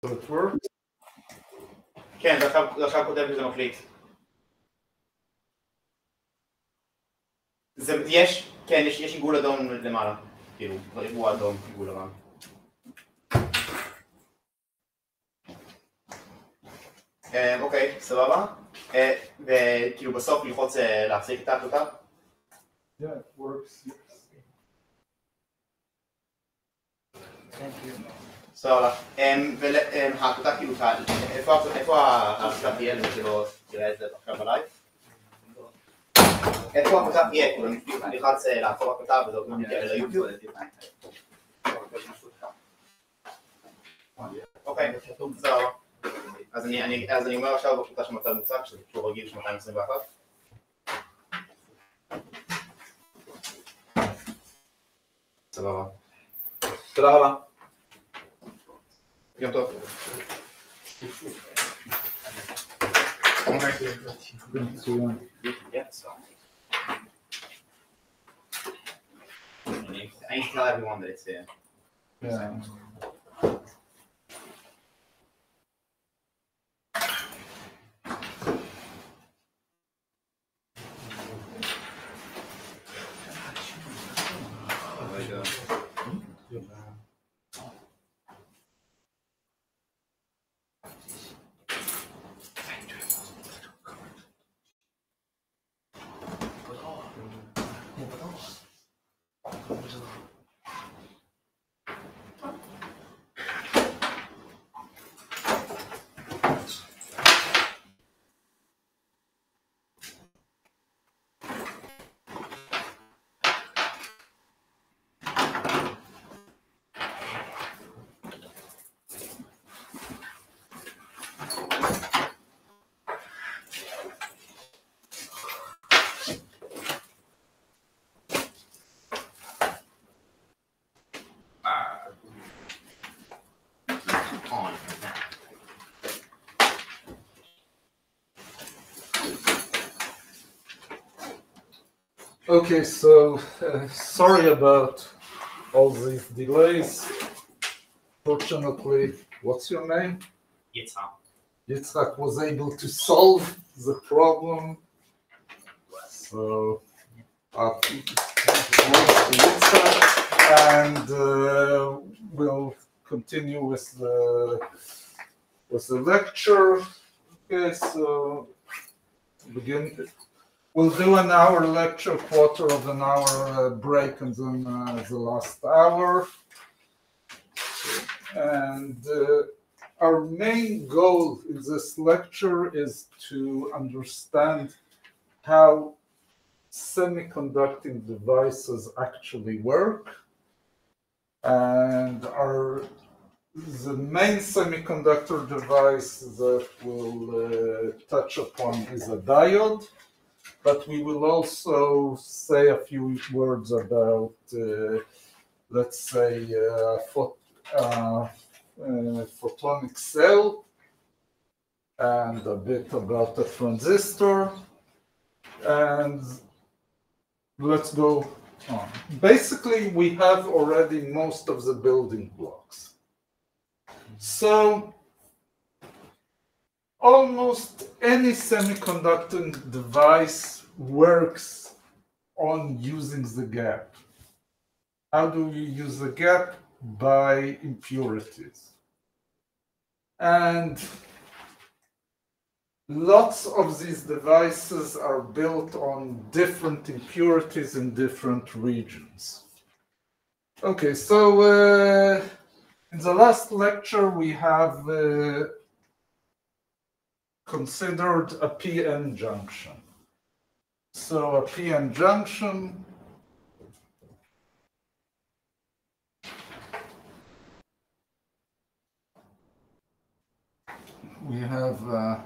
So it works? כן, זה עכשיו כותב שזה מקליט. כן, יש עיגול אדום למעלה, כאילו, ריבוע אדום, עיגול לבן. אוקיי, סבבה. וכאילו בסוף ללחוץ להפסיק את ההקלטה? Yeah, it works. Thank you. סבבה. וההקלטה כאילו, איפה ההקלטה תהיה למי שלא תראה את זה עכשיו בלייב? איפה ההקלטה תהיה? כאילו, אני אלחץ לעצור הקלטה וזאת מגיעה ליוטיוב. אוקיי, סבבה. אז אני אומר עכשיו בהקלטה של מצב מוצק, שזה פשוט רגיל של 221. סבבה. תודה רבה. יום טוב. I need to tell everyone that it's here. Yeah. Okay, so sorry about all these delays. Fortunately, what's your name? Yitzhak. Yitzhak was able to solve the problem. So, Yitzhak, and we'll continue with the lecture. Okay, so begin. We'll do an hour lecture, quarter of an hour break, and then the last hour. And our main goal in this lecture is to understand how semiconducting devices actually work. And the main semiconductor device that we'll touch upon is a diode. But we will also say a few words about, let's say, photonic cell, and a bit about the transistor. And let's go on. Basically, we have already most of the building blocks. So, almost any semiconducting device works on using the gap. How do we use the gap? By impurities. And lots of these devices are built on different impurities in different regions. Okay, so in the last lecture we have considered a p-n junction. So a p-n junction we have a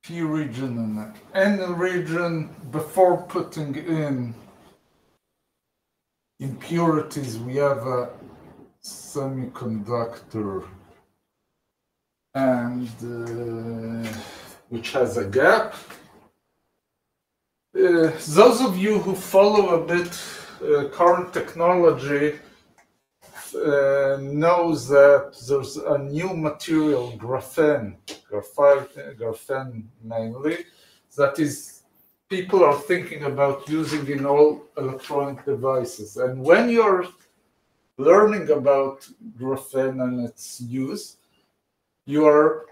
p region and an n region. Before putting in impurities, we have a semiconductor and which has a gap. Those of you who follow a bit current technology knows that there's a new material, graphene mainly, that is people are thinking about using in all electronic devices. And when you're learning about graphene and its use, you are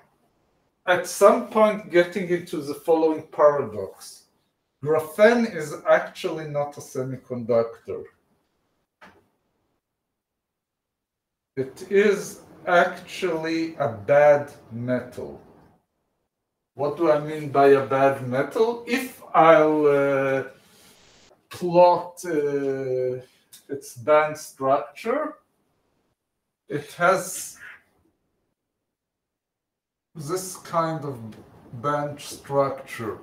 at some point getting into the following paradox. Graphene is actually not a semiconductor. It is actually a bad metal. What do I mean by a bad metal? If I'll plot its band structure, it has this kind of band structure.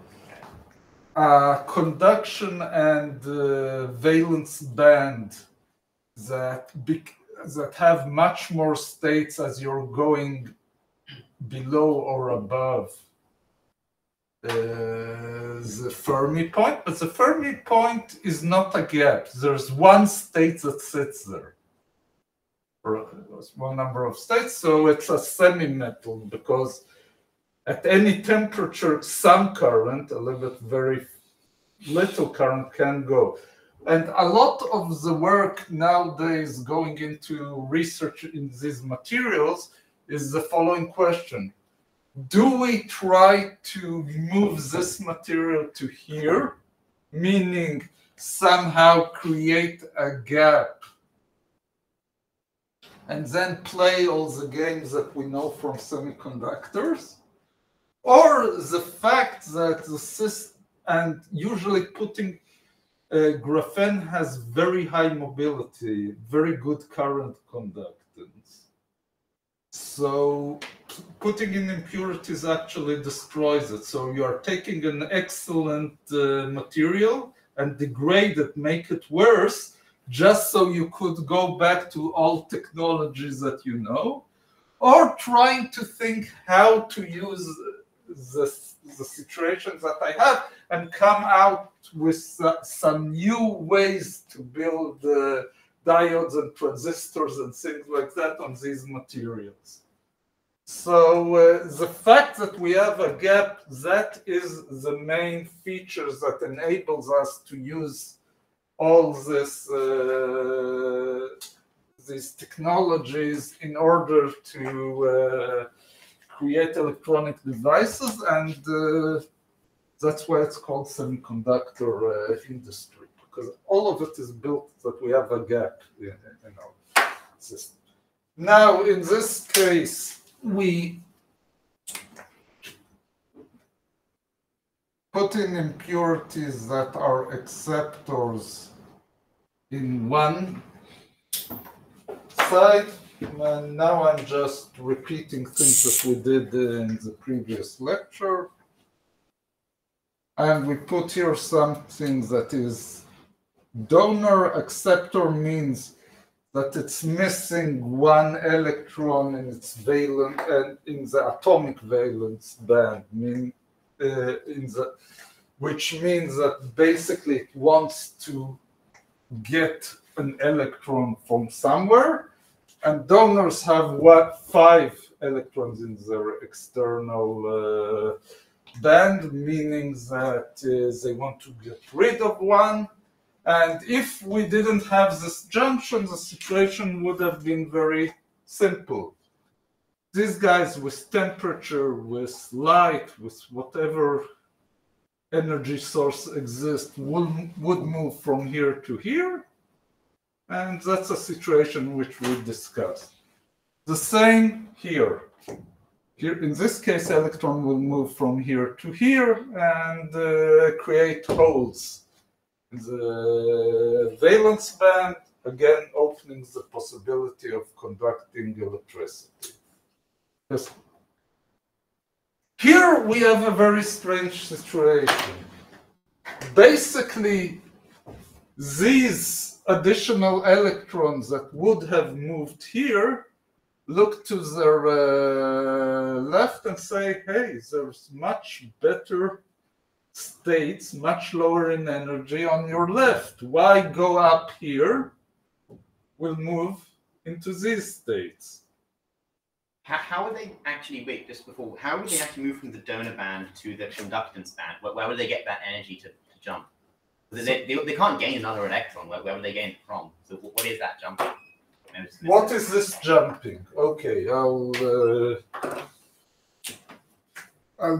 Conduction and valence band that have much more states as you're going below or above the Fermi point, but the Fermi point is not a gap. There's one state that sits there, or one number of states, so it's a semi-metal because at any temperature, some current, a little bit very little current can go. And a lot of the work nowadays going into research in these materials is the following question. Do we try to move this material to here, meaning somehow create a gap and then play all the games that we know from semiconductors? Or the fact that the system, and usually putting graphene has very high mobility, very good current conductance. So putting in impurities actually destroys it. So you are taking an excellent material and degrade it, make it worse, just so you could go back to all technologies that you know, or trying to think how to use the situations that I have and come out with some new ways to build diodes and transistors and things like that on these materials. So the fact that we have a gap, that is the main features that enables us to use all this these technologies in order to create electronic devices, and that's why it's called semiconductor industry, because all of it is built that we have a gap in our system. Now, in this case, we put in impurities that are acceptors in one side. And now I'm just repeating things that we did in the previous lecture. And we put here something that is donor. Acceptor means that it's missing one electron in its valence and in the atomic valence band, which means that basically it wants to get an electron from somewhere. And donors have 5 electrons in their external band, meaning that they want to get rid of one. And if we didn't have this junction, the situation would have been very simple. These guys with temperature, with light, with whatever energy source exists would move from here to here. And that's a situation which we discussed. The same here. Here, in this case, electron will move from here to here and create holes in the valence band, again opening the possibility of conducting electricity. Yes. Here we have a very strange situation. Basically, these additional electrons that would have moved here look to their left and say, hey, there's much better states, much lower in energy on your left. Why go up here? We'll move into these states. How would they actually, wait, just before, how would they actually move from the donor band to the conductance band? Where would they get that energy to jump? They can't gain another electron. Where would they gain it from? So what is that jumping? What is this jumping? Okay, I'll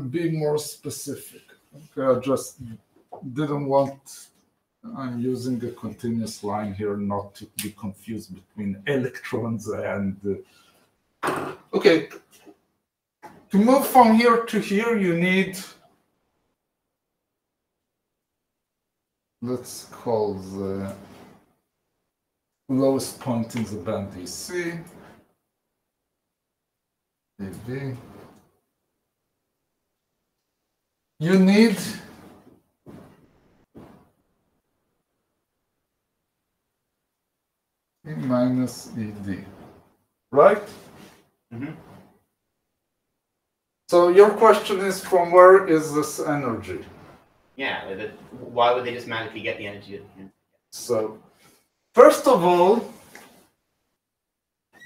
be more specific. Okay, I just didn't want. I'm using a continuous line here, not to be confused between electrons and. Okay, to move from here to here, you need. Let's call the lowest point in the band EC. EV. You need E minus ED, right? Mm-hmm. So your question is, from where is this energy? Yeah, why would they just magically get the energy? So, first of all,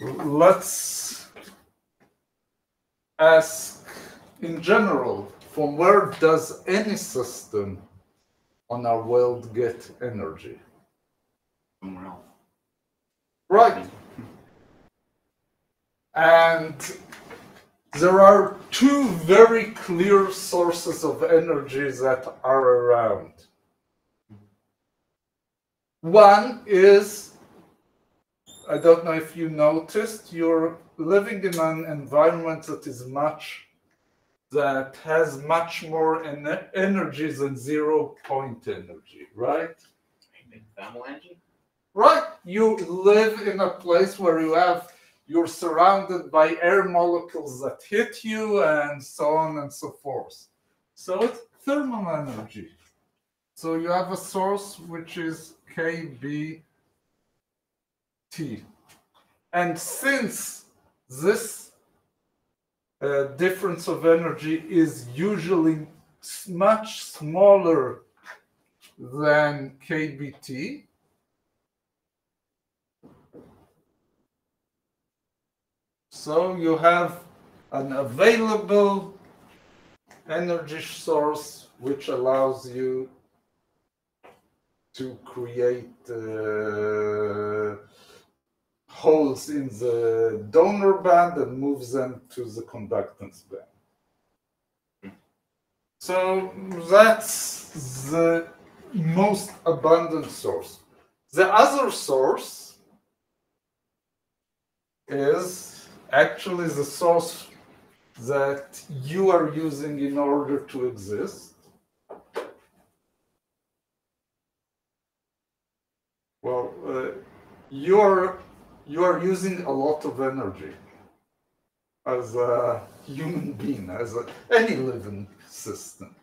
let's ask in general, from where does any system on our world get energy? Somewhere else. Right. And there are two very clear sources of energy that are around. One is, I don't know if you noticed, you're living in an environment that has much more energy than 0-point energy, right? Thermal energy? Right. You live in a place where you're surrounded by air molecules that hit you and so on and so forth. So it's thermal energy. So you have a source which is KBT. And since this difference of energy is usually much smaller than KBT, so you have an available energy source which allows you to create holes in the donor band and move them to the conductance band. So that's the most abundant source. The other source is actually the source that you are using in order to exist. Well, you are using a lot of energy as a human being, as any living system.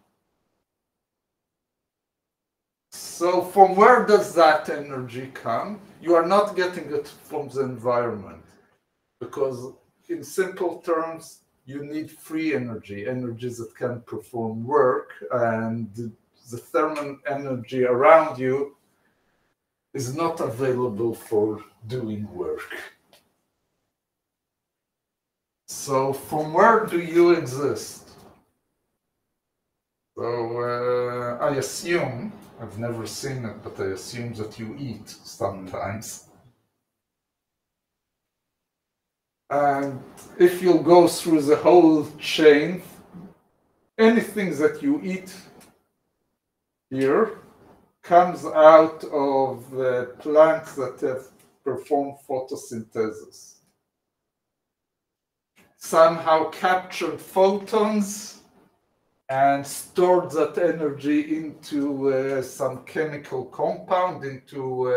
So from where does that energy come? You are not getting it from the environment, because in simple terms, you need free energy, energies that can perform work, and the thermal energy around you is not available for doing work. So from where do you exist? So I assume, I've never seen it, but I assume that you eat sometimes. And if you go through the whole chain, anything that you eat here comes out of plants that have performed photosynthesis. Somehow captured photons and stored that energy into some chemical compound, into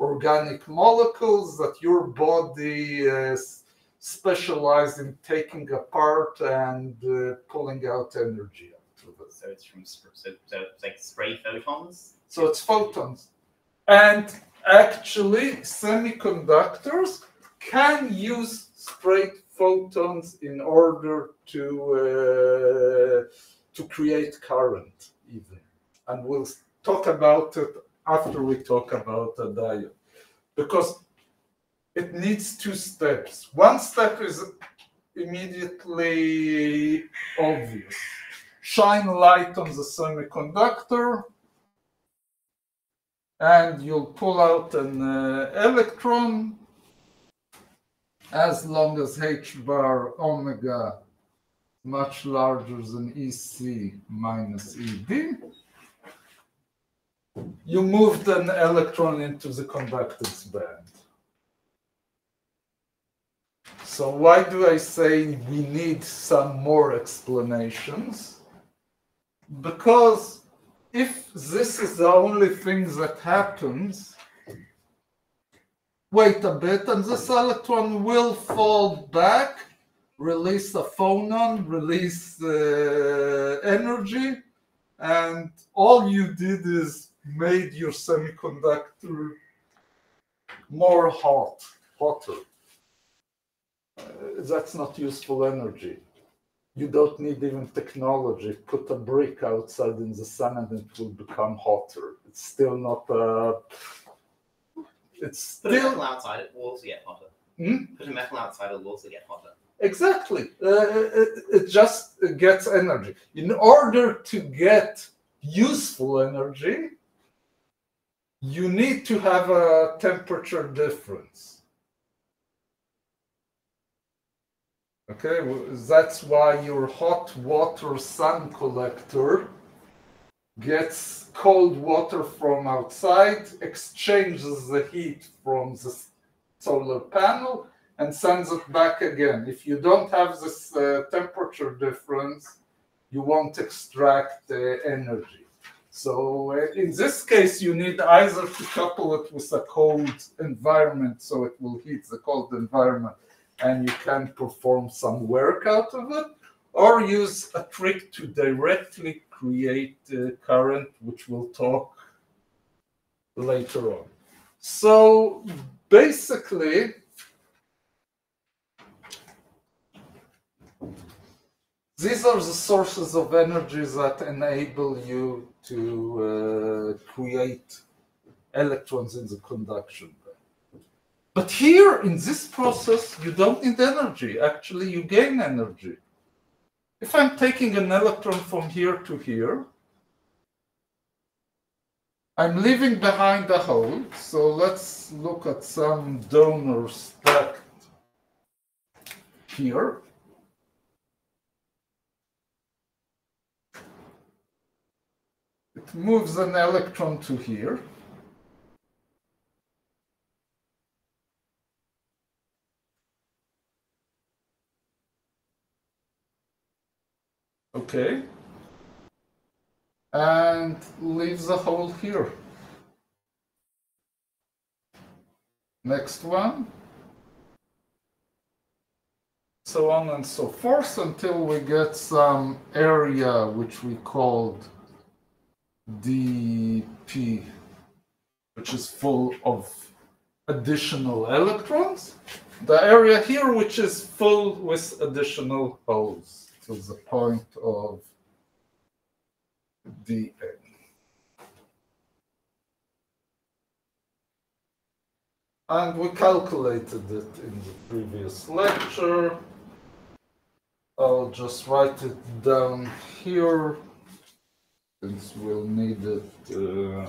organic molecules that your body specialized in taking apart and pulling out energy out of it. So it's from so it's like spray photons. So it's photons, and actually semiconductors can use straight photons in order to create current, even, and we'll talk about it after we talk about a diode, because it needs two steps. One step is immediately obvious. Shine light on the semiconductor, and you'll pull out an electron as long as h bar omega much larger than EC minus ED. You moved an electron into the conductance band. So why do I say we need some more explanations? Because if this is the only thing that happens, wait a bit, and this electron will fall back, release a phonon, release energy, and all you did is made your semiconductor more hotter. That's not useful energy. You don't need even technology. Put a brick outside in the sun and it will become hotter. It's still not it's still... Put a metal outside, it will also get hotter. Hmm? Put a metal outside, it will also get hotter. Exactly. It just gets energy. In order to get useful energy, you need to have a temperature difference. Okay, that's why your hot water sun collector gets cold water from outside, exchanges the heat from the solar panel, and sends it back again. If you don't have this temperature difference, you won't extract energy. So in this case, you need either to couple it with a cold environment so it will heat the cold environment and you can perform some work out of it, or use a trick to directly create current, which we'll talk later on. So basically, these are the sources of energy that enable you to create electrons in the conduction band. But here in this process, you don't need energy. Actually, you gain energy. If I'm taking an electron from here to here, I'm leaving behind a hole. So let's look at some donors stacked here. It moves an electron to here. Okay. And leaves a hole here. Next one. So on and so forth until we get some area which we called dP, which is full of additional electrons. The area here which is full with additional holes to the point of dN. And we calculated it in the previous lecture. I'll just write it down here since we'll need it in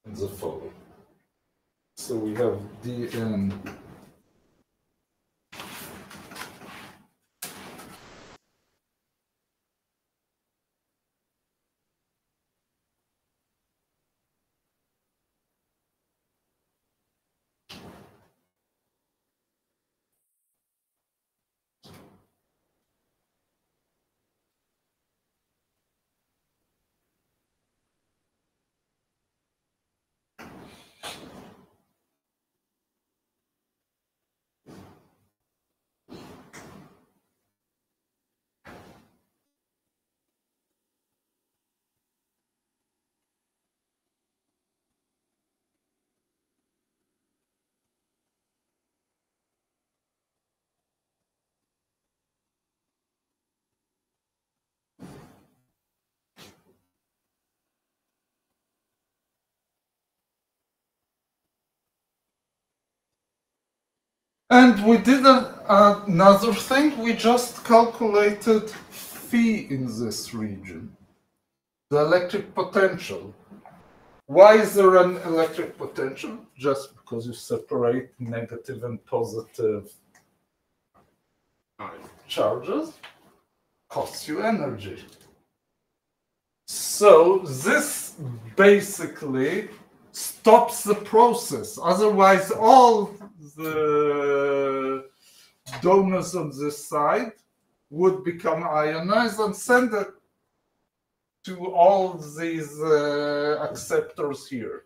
the following. So we have dN And we did another thing, we just calculated phi in this region, the electric potential. Why is there an electric potential? Just because you separate negative and positive charges costs you energy. So this basically stops the process. Otherwise, all the donors on this side would become ionized and send it to all these acceptors here.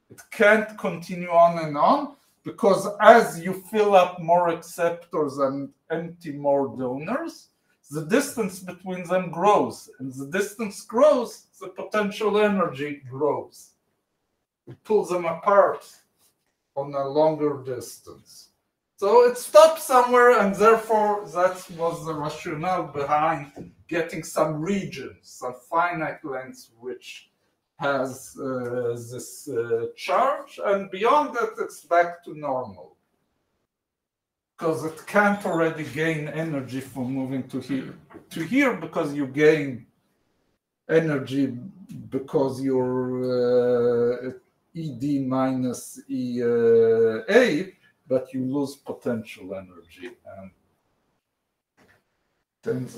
It can't continue on and on because as you fill up more acceptors and empty more donors, the distance between them grows. And the distance grows, the potential energy grows. It pulls them apart on a longer distance. So it stops somewhere, and therefore that was the rationale behind getting some regions, some finite length, which has this charge, and beyond that it's back to normal. Because it can't already gain energy from moving to here because you gain energy because you're ED minus EA, but you lose potential energy. And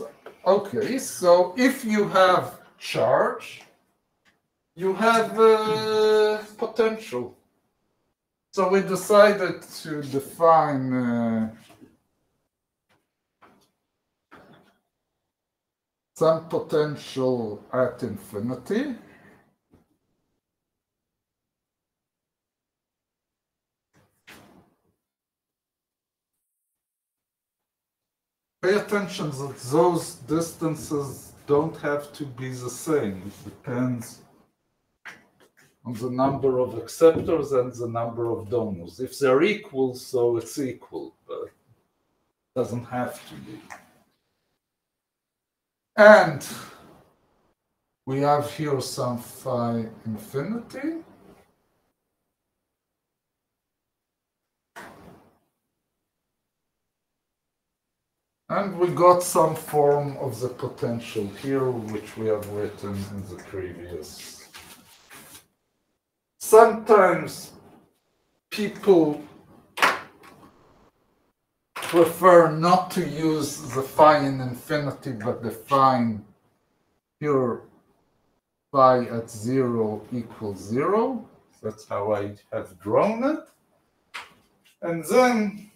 okay, so if you have charge, you have potential. So we decided to define some potential at infinity. Pay attention that those distances don't have to be the same. It depends on the number of acceptors and the number of donors. If they're equal, so it's equal, but it doesn't have to be. And we have here some phi infinity. And we got some form of the potential here, which we have written in the previous. Sometimes people prefer not to use the phi in infinity, but define here phi at 0 equals 0. That's how I have drawn it. And then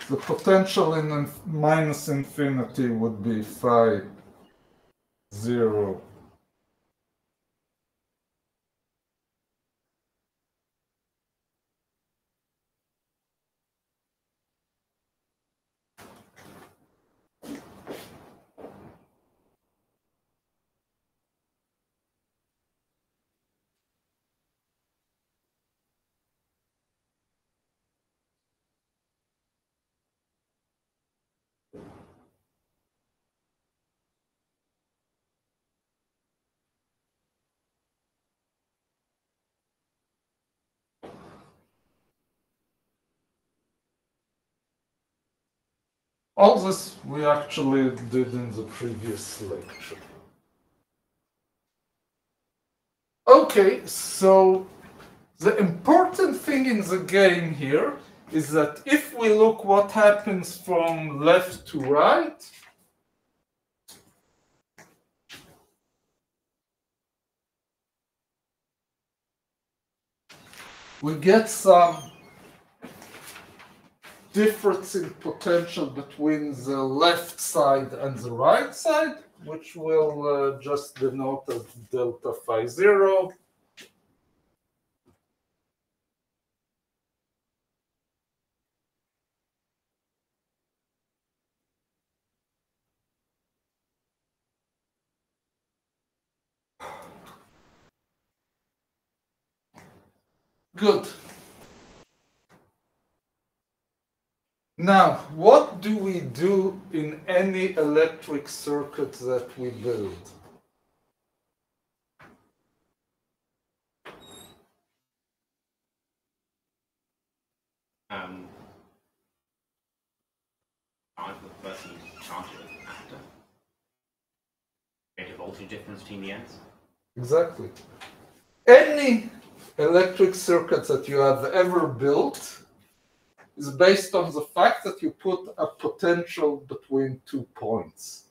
the potential in minus infinity would be phi 0 . All this we actually did in the previous lecture. Okay, so the important thing in the game here is that if we look what happens from left to right, we get some difference in potential between the left side and the right side, which will just denote as delta phi 0. Good. Now, what do we do in any electric circuit that we build? charge the person you charge it after? Create a voltage difference between the ends? Exactly. Any electric circuit that you have ever built is based on the fact that you put a potential between 2 points.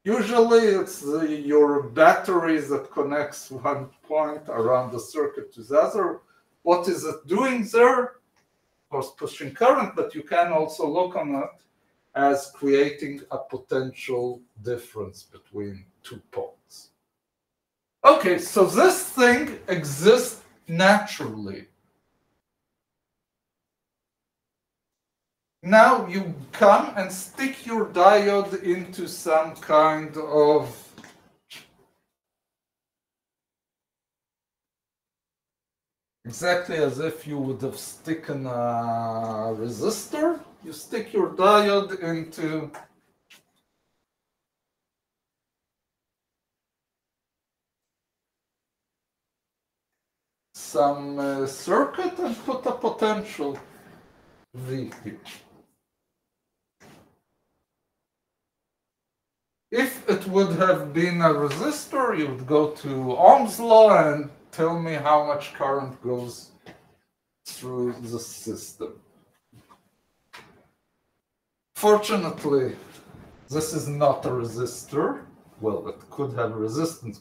Usually it's your batteries that connects one point around the circuit to the other. What is it doing there? Of course, pushing current, but you can also look on it as creating a potential difference between 2 points. Okay, so this thing exists naturally. Now you come and stick your diode into some kind of exactly as if you would have sticking a resistor. You stick your diode into some circuit and put a potential V here. If it would have been a resistor, you would go to Ohm's law and tell me how much current goes through the system. Fortunately, this is not a resistor. Well, it could have resistance,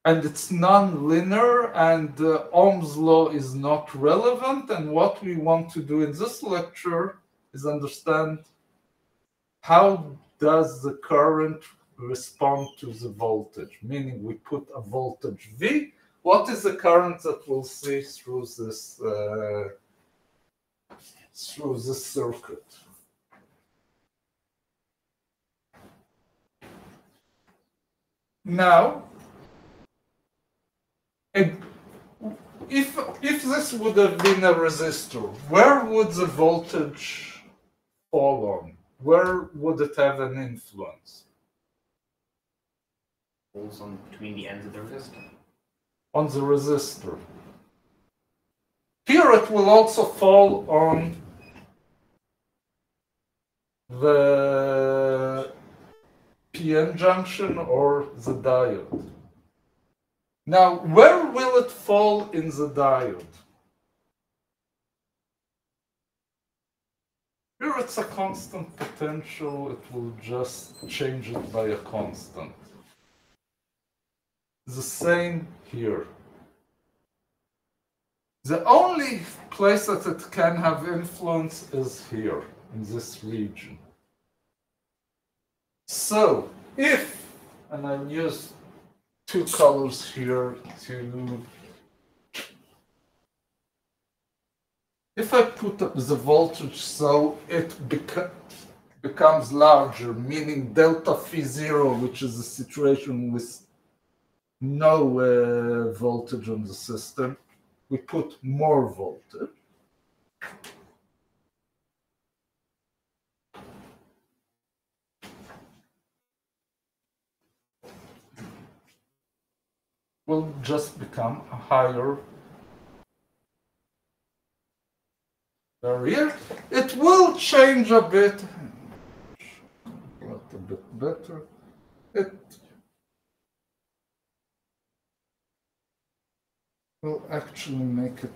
and it's non-linear, and Ohm's law is not relevant. And what we want to do in this lecture is understand how does the current respond to the voltage, meaning we put a voltage V. What is the current that we'll see through this circuit? Now, if this would have been a resistor, where would the voltage fall on? Where would it have an influence? Falls on between the ends of the resistor. On the resistor. Here it will also fall on the PN junction or the diode. Now, where will it fall in the diode? Here it's a constant potential, it will just change it by a constant. The same here. The only place that it can have influence is here, in this region. So, and I'll use 2 colors here if I put up the voltage so it becomes larger, meaning delta phi 0, which is a situation with no voltage on the system, we put more voltage. Will just become a higher barrier. It will change a bit, a bit better. It will actually make it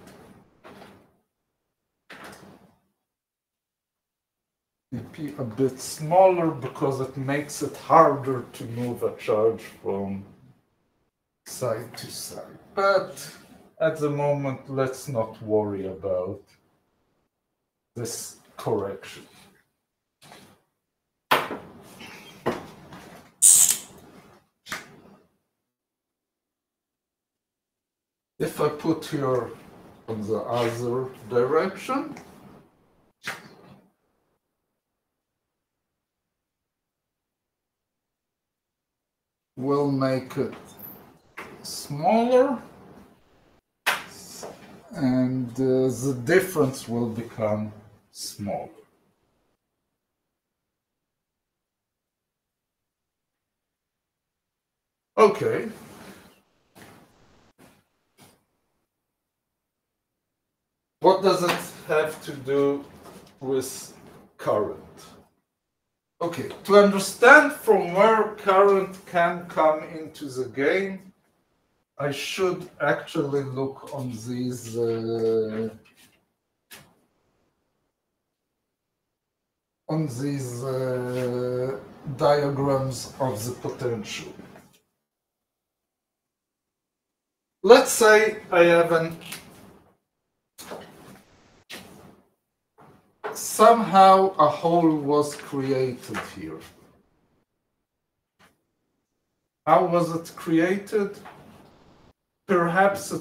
dp a bit smaller because it makes it harder to move a charge from side to side. But at the moment, let's not worry about this correction. If I put here on the other direction, we'll make it smaller, and the difference will become smaller. Okay. What does it have to do with current. Okay, to understand from where current can come into the game, I should actually look on these diagrams of the potential. Let's say I have somehow a hole was created here. How was it created? Perhaps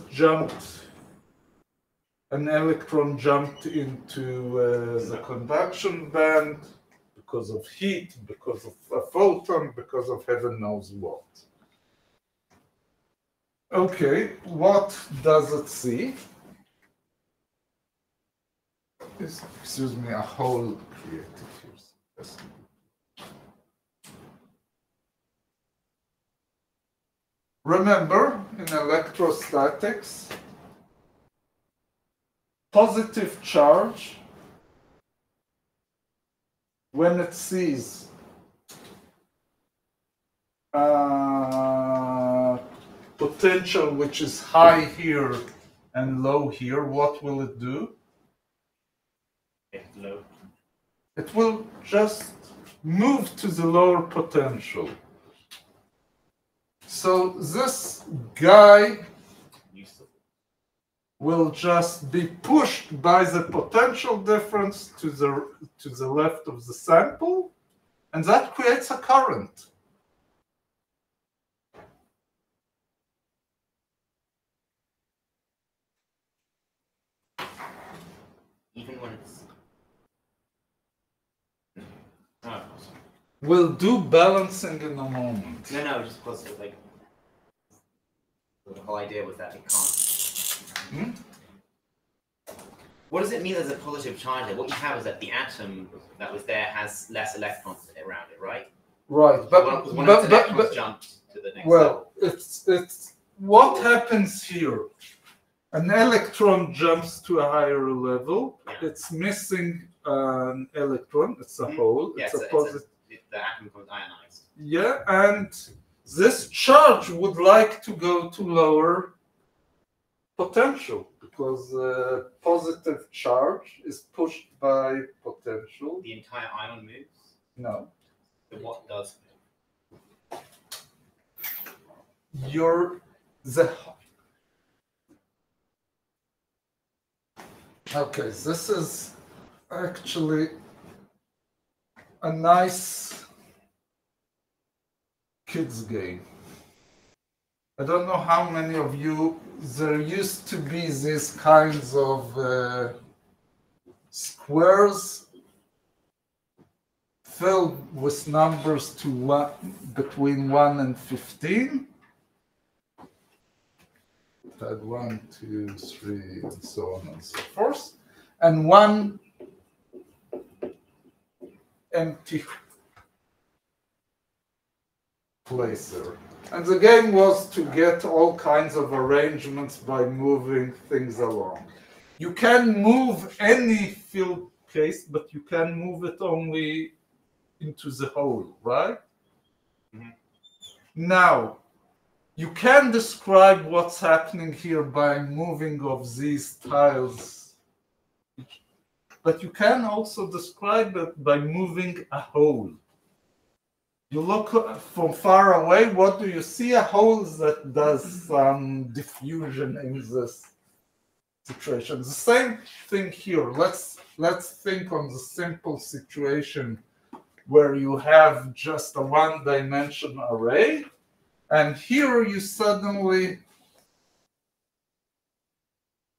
an electron jumped into the conduction band because of heat, because of a photon, because of heaven knows what. Okay, what does it see? Excuse me, a hole created here. Yes. Remember, in electrostatics, positive charge, when it sees potential which is high here and low here, what will it do? Low. It will just move to the lower potential. So this guy will just be pushed by the potential difference to the left of the sample, and that creates a current. Even when it's We'll do balancing in a moment. no, just because like the whole idea was that it can't. What does it mean as a positive charge there? What you have is that the atom that was there has less electrons around it, right? Right, but electrons jumped to the next level. it's what happens here. An electron jumps to a higher level. Yeah. It's missing an electron. It's a hole. Yeah, it's a positive. The atom becomes ionized. Yeah, and this charge would like to go to lower potential because positive charge is pushed by potential. The entire ion moves? No. Then what does? Okay, this is actually a nice kids game. I don't know how many of you, there used to be these kinds of squares filled with numbers between 1 and 15. Had 1, 2, 3, and so on and so forth, and one empty placer. And the game was to get all kinds of arrangements by moving things along. You can move any field case, but you can move it only into the hole, right? Mm-hmm. Now, you can describe what's happening here by moving of these tiles, but you can also describe it by moving a hole. You look from far away, what do you see? A hole that does some diffusion in this situation. The same thing here. Let's think on the simple situation where you have just a one-dimensional array. And here you suddenly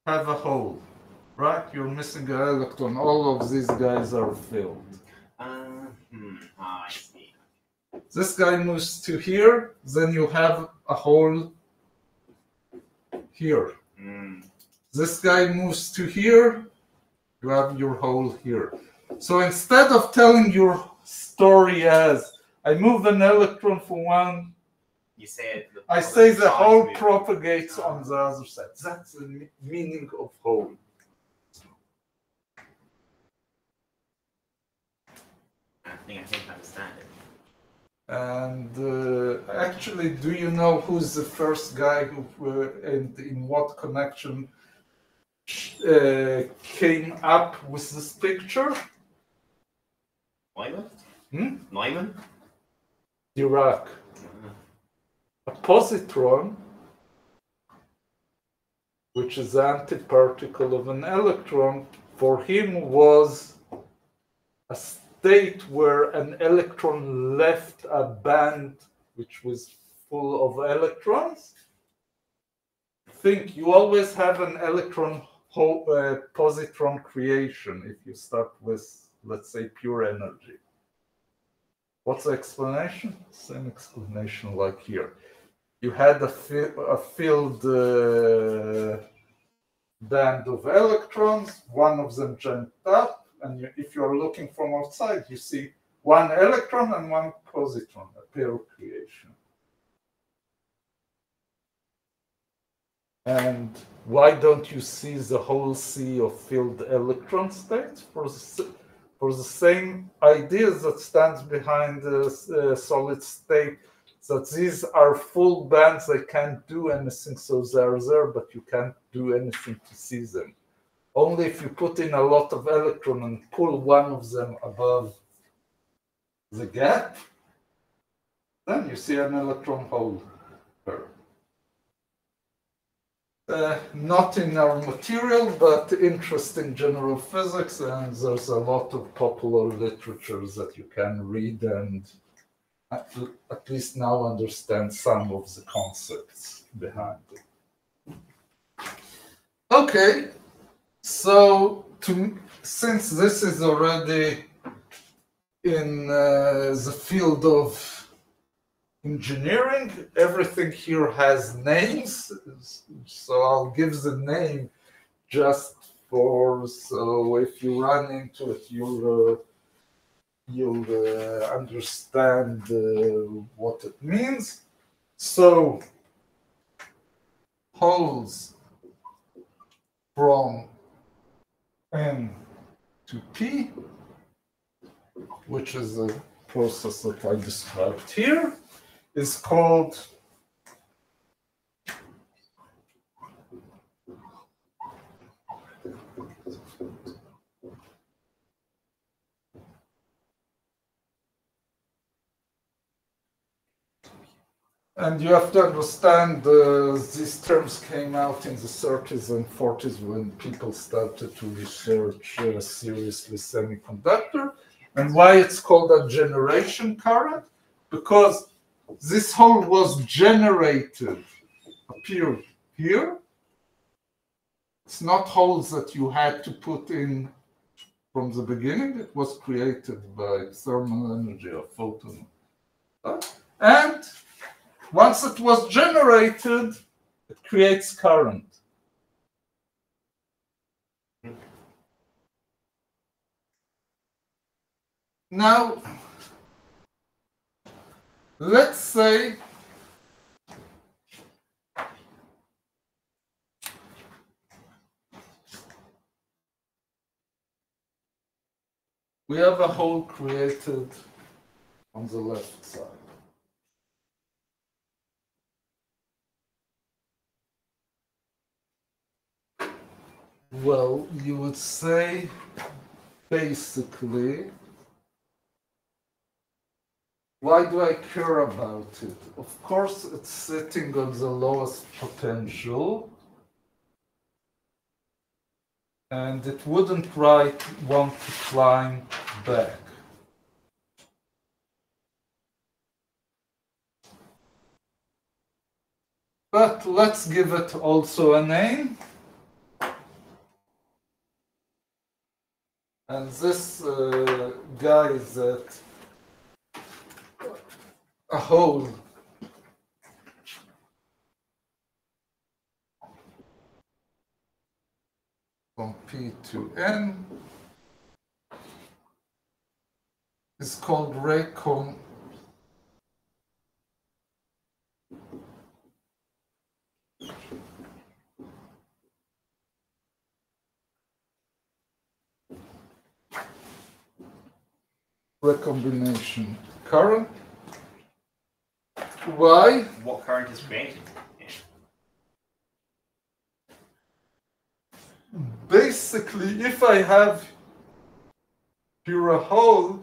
have a hole, right? You're missing an electron. All of these guys are filled. I see. This guy moves to here, then you have a hole here. This guy moves to here, you have your hole here. So instead of telling your story as, I move an electron from one, I say the hole propagates on the other side. That's the meaning of hole. I think I understand it. And actually, do you know who's the first guy who, and in what connection came up with this picture? Neumann? Hmm? Neumann? Dirac. A positron, which is the antiparticle of an electron, for him was a state where an electron left a band which was full of electrons. Think you always have an electron positron creation if you start with, let's say, pure energy. What's the explanation? Same explanation like here. You had a filled band of electrons, one of them jumped up, and if you're looking from outside, you see one electron and one positron, a pair creation. And why don't you see the whole sea of filled electron states? For the same ideas that stands behind the solid state, that these are full bands, they can't do anything, so they're there, but you can't do anything to see them. Only if you put in a lot of electron and pull one of them above the gap, then you see an electron hole pair. Not in our material, but interesting general physics, and there's a lot of popular literature that you can read and at least now understand some of the concepts behind it. Okay, so since this is already in the field of engineering, everything here has names, so I'll give the name just for, so if you run into it, you'll understand what it means. So holes from N to P, which is the process that I described here, is called and you have to understand these terms came out in the 30s and 40s when people started to research seriously semiconductor. And why it's called a generation current? Because this hole was generated, appeared here. It's not holes that you had to put in from the beginning. It was created by thermal energy or photon. And once it was generated, it creates current. Now, let's say we have a hole created on the left side. Well, you would say, basically, why do I care about it? Of course, it's sitting on the lowest potential, and it wouldn't want to climb back. But let's give it also a name. And this guy is at a hole from P to N is called Raycom. recombination current. Why? What current is created? Basically, if I have here a hole,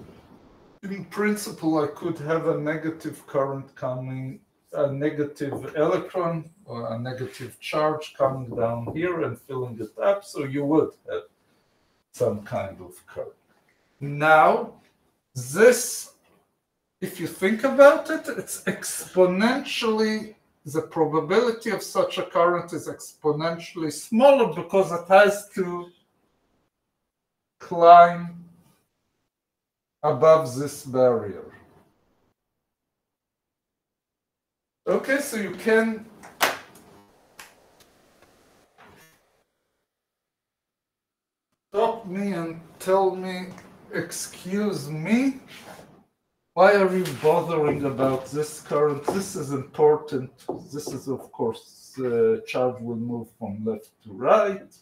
in principle, I could have a negative current coming, a negative electron or a negative charge coming down here and filling it up. So you would have some kind of current. Now, this, if you think about it, it's exponentially, the probability of such a current is exponentially smaller because it has to climb above this barrier. Okay, so you can stop me and tell me, excuse me, why are you bothering about this current? This is important. This is, of course, charge will move from left to right.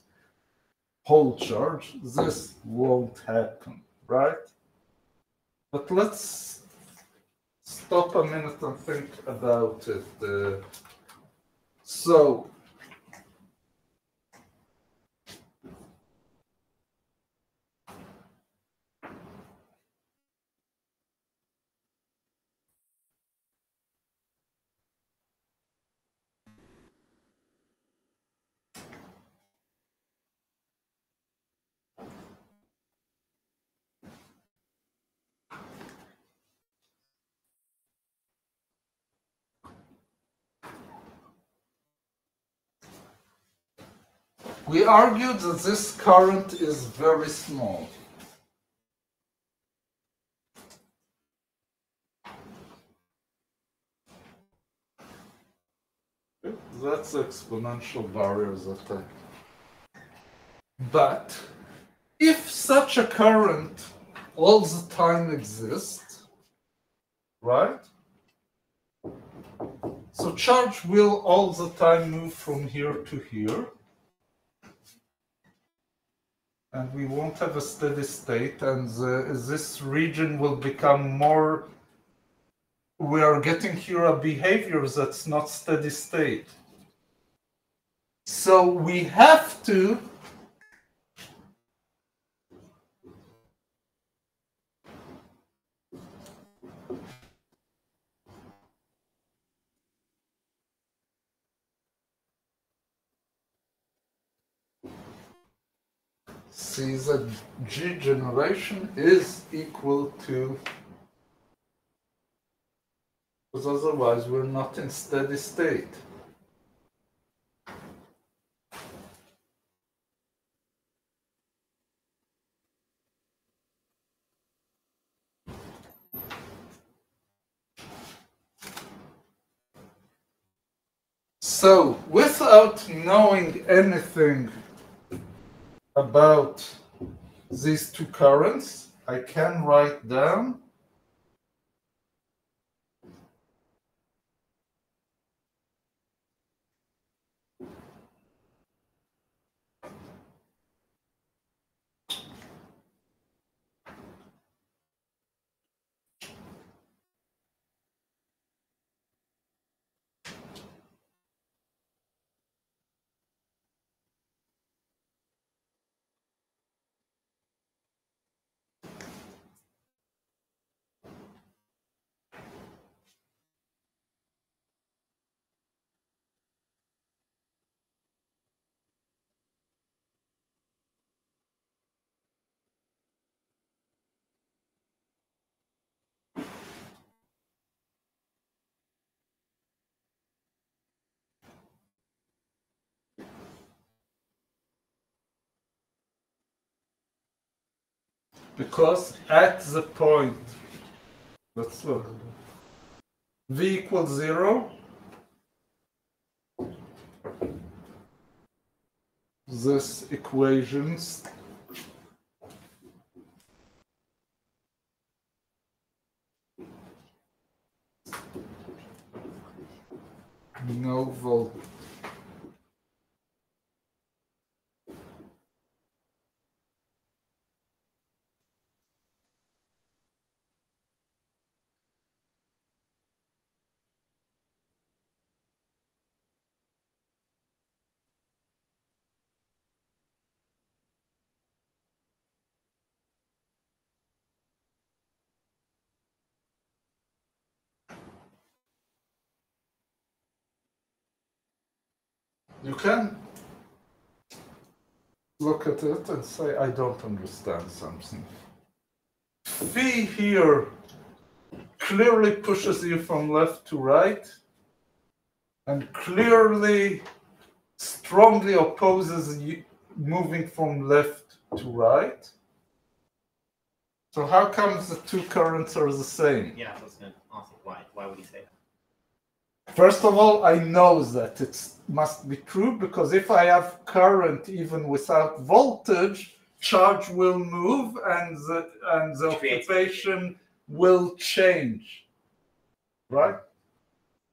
Whole charge. This won't happen, right? But let's stop a minute and think about it. So, we argued that this current is very small. That's exponential barriers attack. But if such a current all the time exists, right? So charge will all the time move from here to here. And we won't have a steady state, and this region will become more. We are getting here a behavior that's not steady state. So we have to see that G generation is equal to, because otherwise we're not in steady state. So without knowing anything about these two currents, I can write down because at the point, let's look, V equals 0, this equations no volt. You can look at it and say, I don't understand something. Phi here clearly pushes you from left to right and clearly strongly opposes you moving from left to right. So how comes the two currents are the same? Yeah, I was going to ask you why. Why would you say that? First of all, I know that it must be true because if I have current even without voltage, charge will move and the occupation will change, right?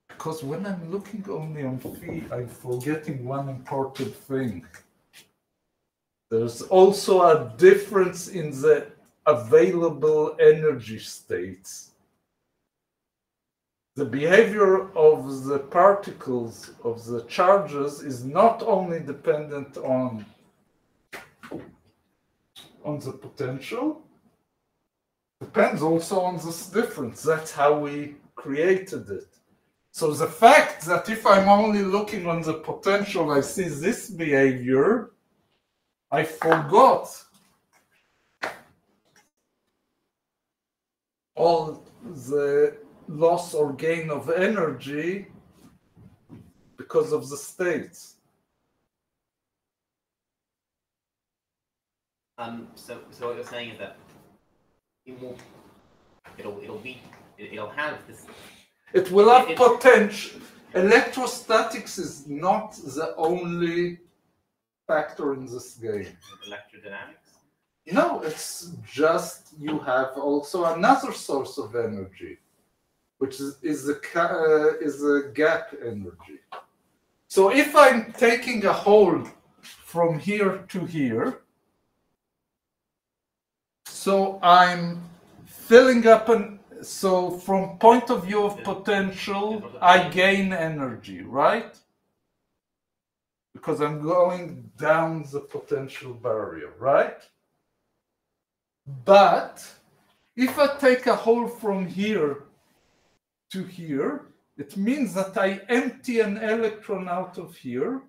Because when I'm looking only on phi, I'm forgetting one important thing. There's also a difference in the available energy states. The behavior of the particles, of the charges, is not only dependent on the potential, depends also on this difference. That's how we created it. So the fact that if I'm only looking on the potential, I see this behavior, I forgot all the loss or gain of energy because of the states. So what you're saying is that it'll have this. It will have potential. Electrostatics is not the only factor in this game. Electrodynamics? No, it's just you have also another source of energy, which is a gap energy. So if I'm taking a hole from here to here, so I'm filling up so from point of view of potential, I gain energy, right? Because I'm going down the potential barrier, right? But if I take a hole from here to here, it means that I empty an electron out of here,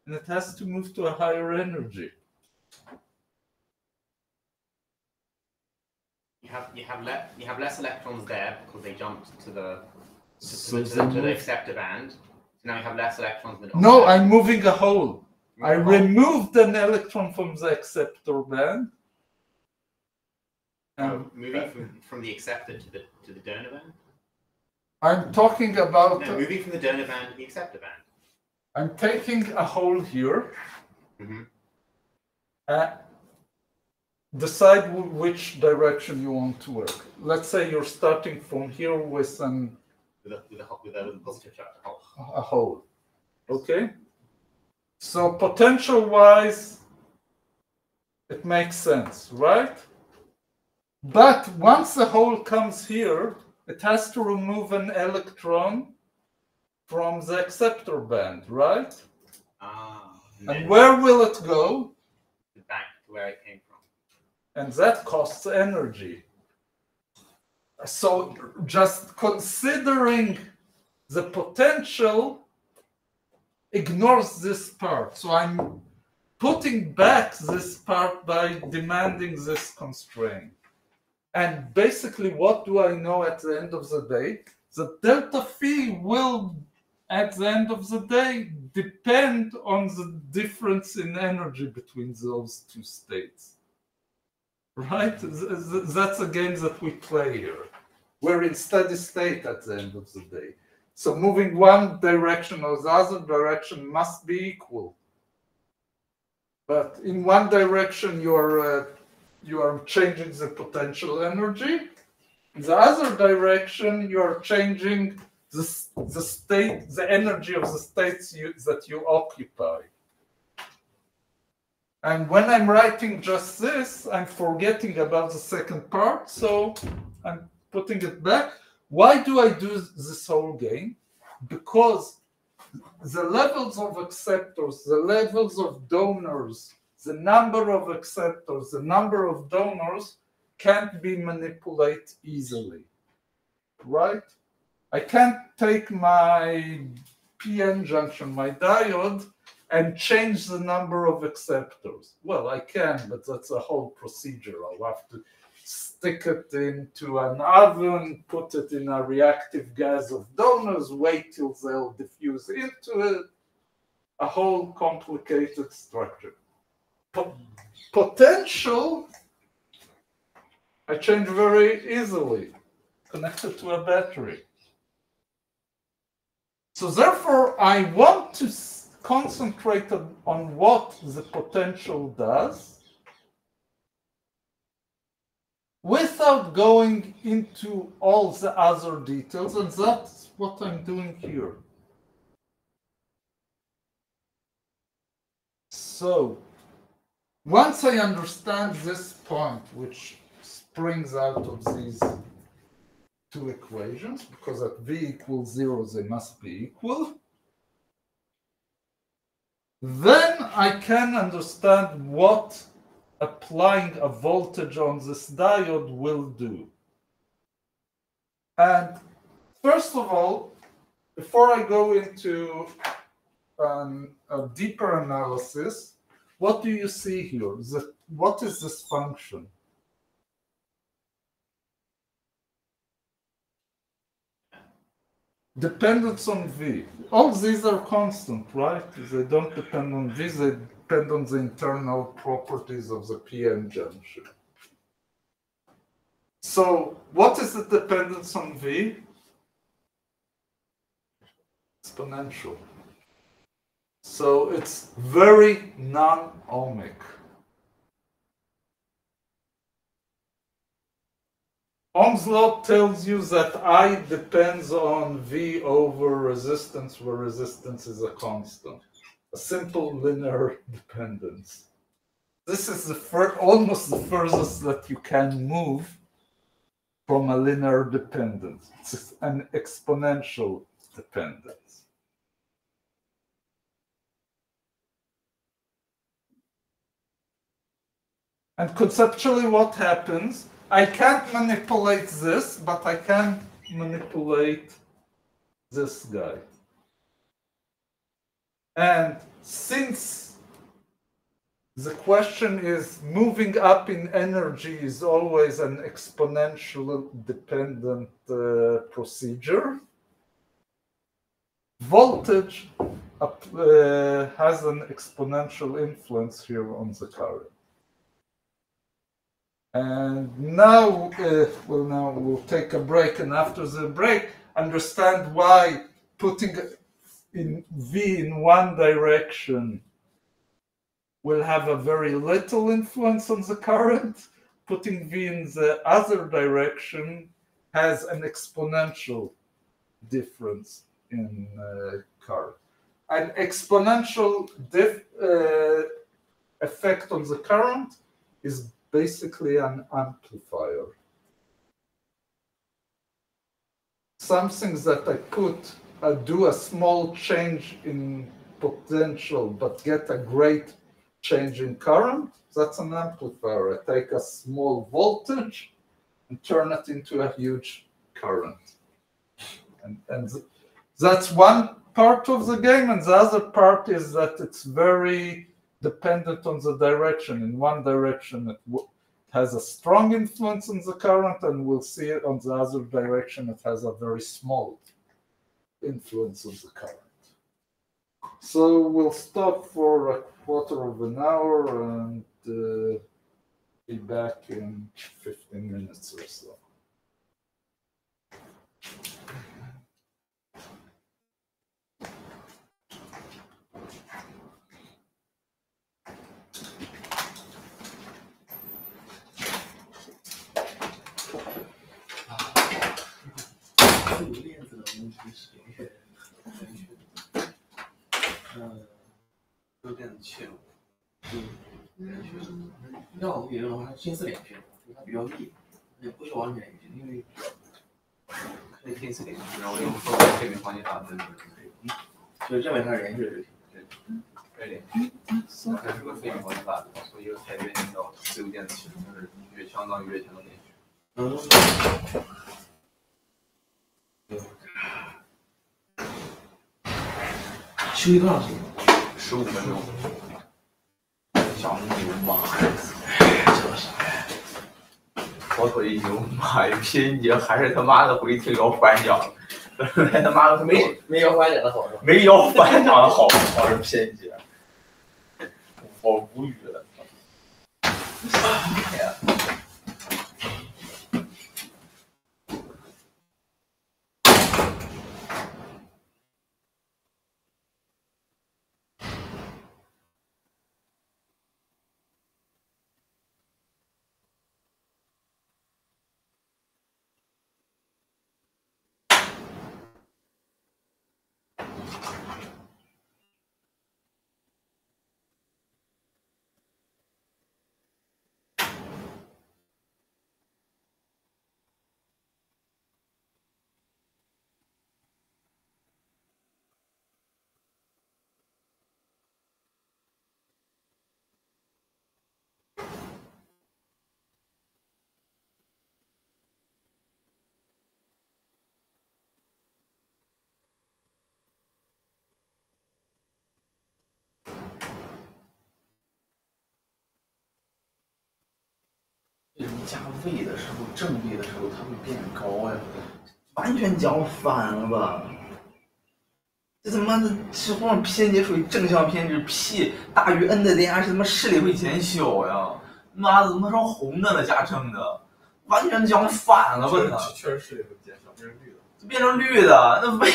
and it has to move to a higher energy. You have less electrons there because they jumped to the acceptor band. So now you have less electrons. No, I'm moving a hole. I removed an electron from the acceptor band. Moving from the acceptor to the donor band. I'm talking about moving from the donor band to the acceptor band. I'm taking a hole here. Decide which direction you want to work. Let's say you're starting from here with a positive charge. A hole. Okay? So potential-wise, it makes sense, right? But once the hole comes here, it has to remove an electron from the acceptor band, right? And where will it go? Back to where it came from. And that costs energy. So just considering the potential ignores this part. So I'm putting back this part by demanding this constraint. And basically, what do I know at the end of the day? The delta phi will, at the end of the day, depend on the difference in energy between those two states. Right? That's a game that we play here. We're in steady state at the end of the day. So moving one direction or the other direction must be equal. But in one direction, you are changing the potential energy. In the other direction, you are changing the state, the energy of the states that you occupy. And when I'm writing just this, I'm forgetting about the second part, so I'm putting it back. Why do I do this whole game? Because the levels of acceptors, the levels of donors, the number of acceptors, the number of donors can't be manipulated easily, right? I can't take my PN junction, my diode, and change the number of acceptors. Well, I can, but that's a whole procedure. I'll have to stick it into an oven, put it in a reactive gas of donors, wait till they'll diffuse into it. A whole complicated structure. Potential, I change very easily, connected to a battery. So therefore, I want to concentrate on what the potential does without going into all the other details, and that's what I'm doing here. So once I understand this point, which springs out of these two equations, because at V equals 0, they must be equal, then I can understand what applying a voltage on this diode will do. And first of all, before I go into a deeper analysis, what do you see here? What is this function? Dependence on V. All these are constant, right? They don't depend on V, they depend on the internal properties of the p-n junction. So what is the dependence on V? Exponential. So it's very non-ohmic. Ohm's law tells you that I depends on V over resistance, where resistance is a constant. A simple linear dependence. This is almost the furthest that you can move from a linear dependence. It's an exponential dependence. And conceptually, what happens? I can't manipulate this, but I can manipulate this guy. And since the question is moving up in energy is always an exponential dependent procedure, voltage has an exponential influence here on the current. And now, we'll take a break, and after the break, understand why putting in V in one direction will have a very little influence on the current. Putting V in the other direction has an exponential difference in current. An exponential effect on the current is basically an amplifier. Something that I do a small change in potential, but get a great change in current, that's an amplifier. I take a small voltage and turn it into a huge current. And that's one part of the game, and the other part is that it's very dependent on the direction. In one direction, it has a strong influence on the current, and we'll see it on the other direction, it has a very small influence on the current. So we'll stop for a quarter of an hour and be back in 15 minutes or so.有点切入，要比如说近似连续，它比较密，也不是完全连续，因为可以近似连续，然后用后面这边方向打分，就认为它是连续的就行，对连续。它是个非方向打的，所以采越引导自由电子系统就是越相当于越强的连续。修理多长时间？ 15分钟。小牛妈呀！这啥呀？我说一牛妈呀！皮恩杰还是他妈的回听摇反掌，他妈的没摇反掌的好是吧？没摇反掌的好，我是皮恩杰，我无语了。哎呀！为什么加位的时候，正位的时候它会变高呀？完全讲反了吧？这他妈的是往偏解属于正向偏执 ，P 大于 n 的电压是他妈视力会减小呀！妈的，怎么成红的了加正的？完全讲反了吧？确实视力会减小，变成绿的。变成绿的，那为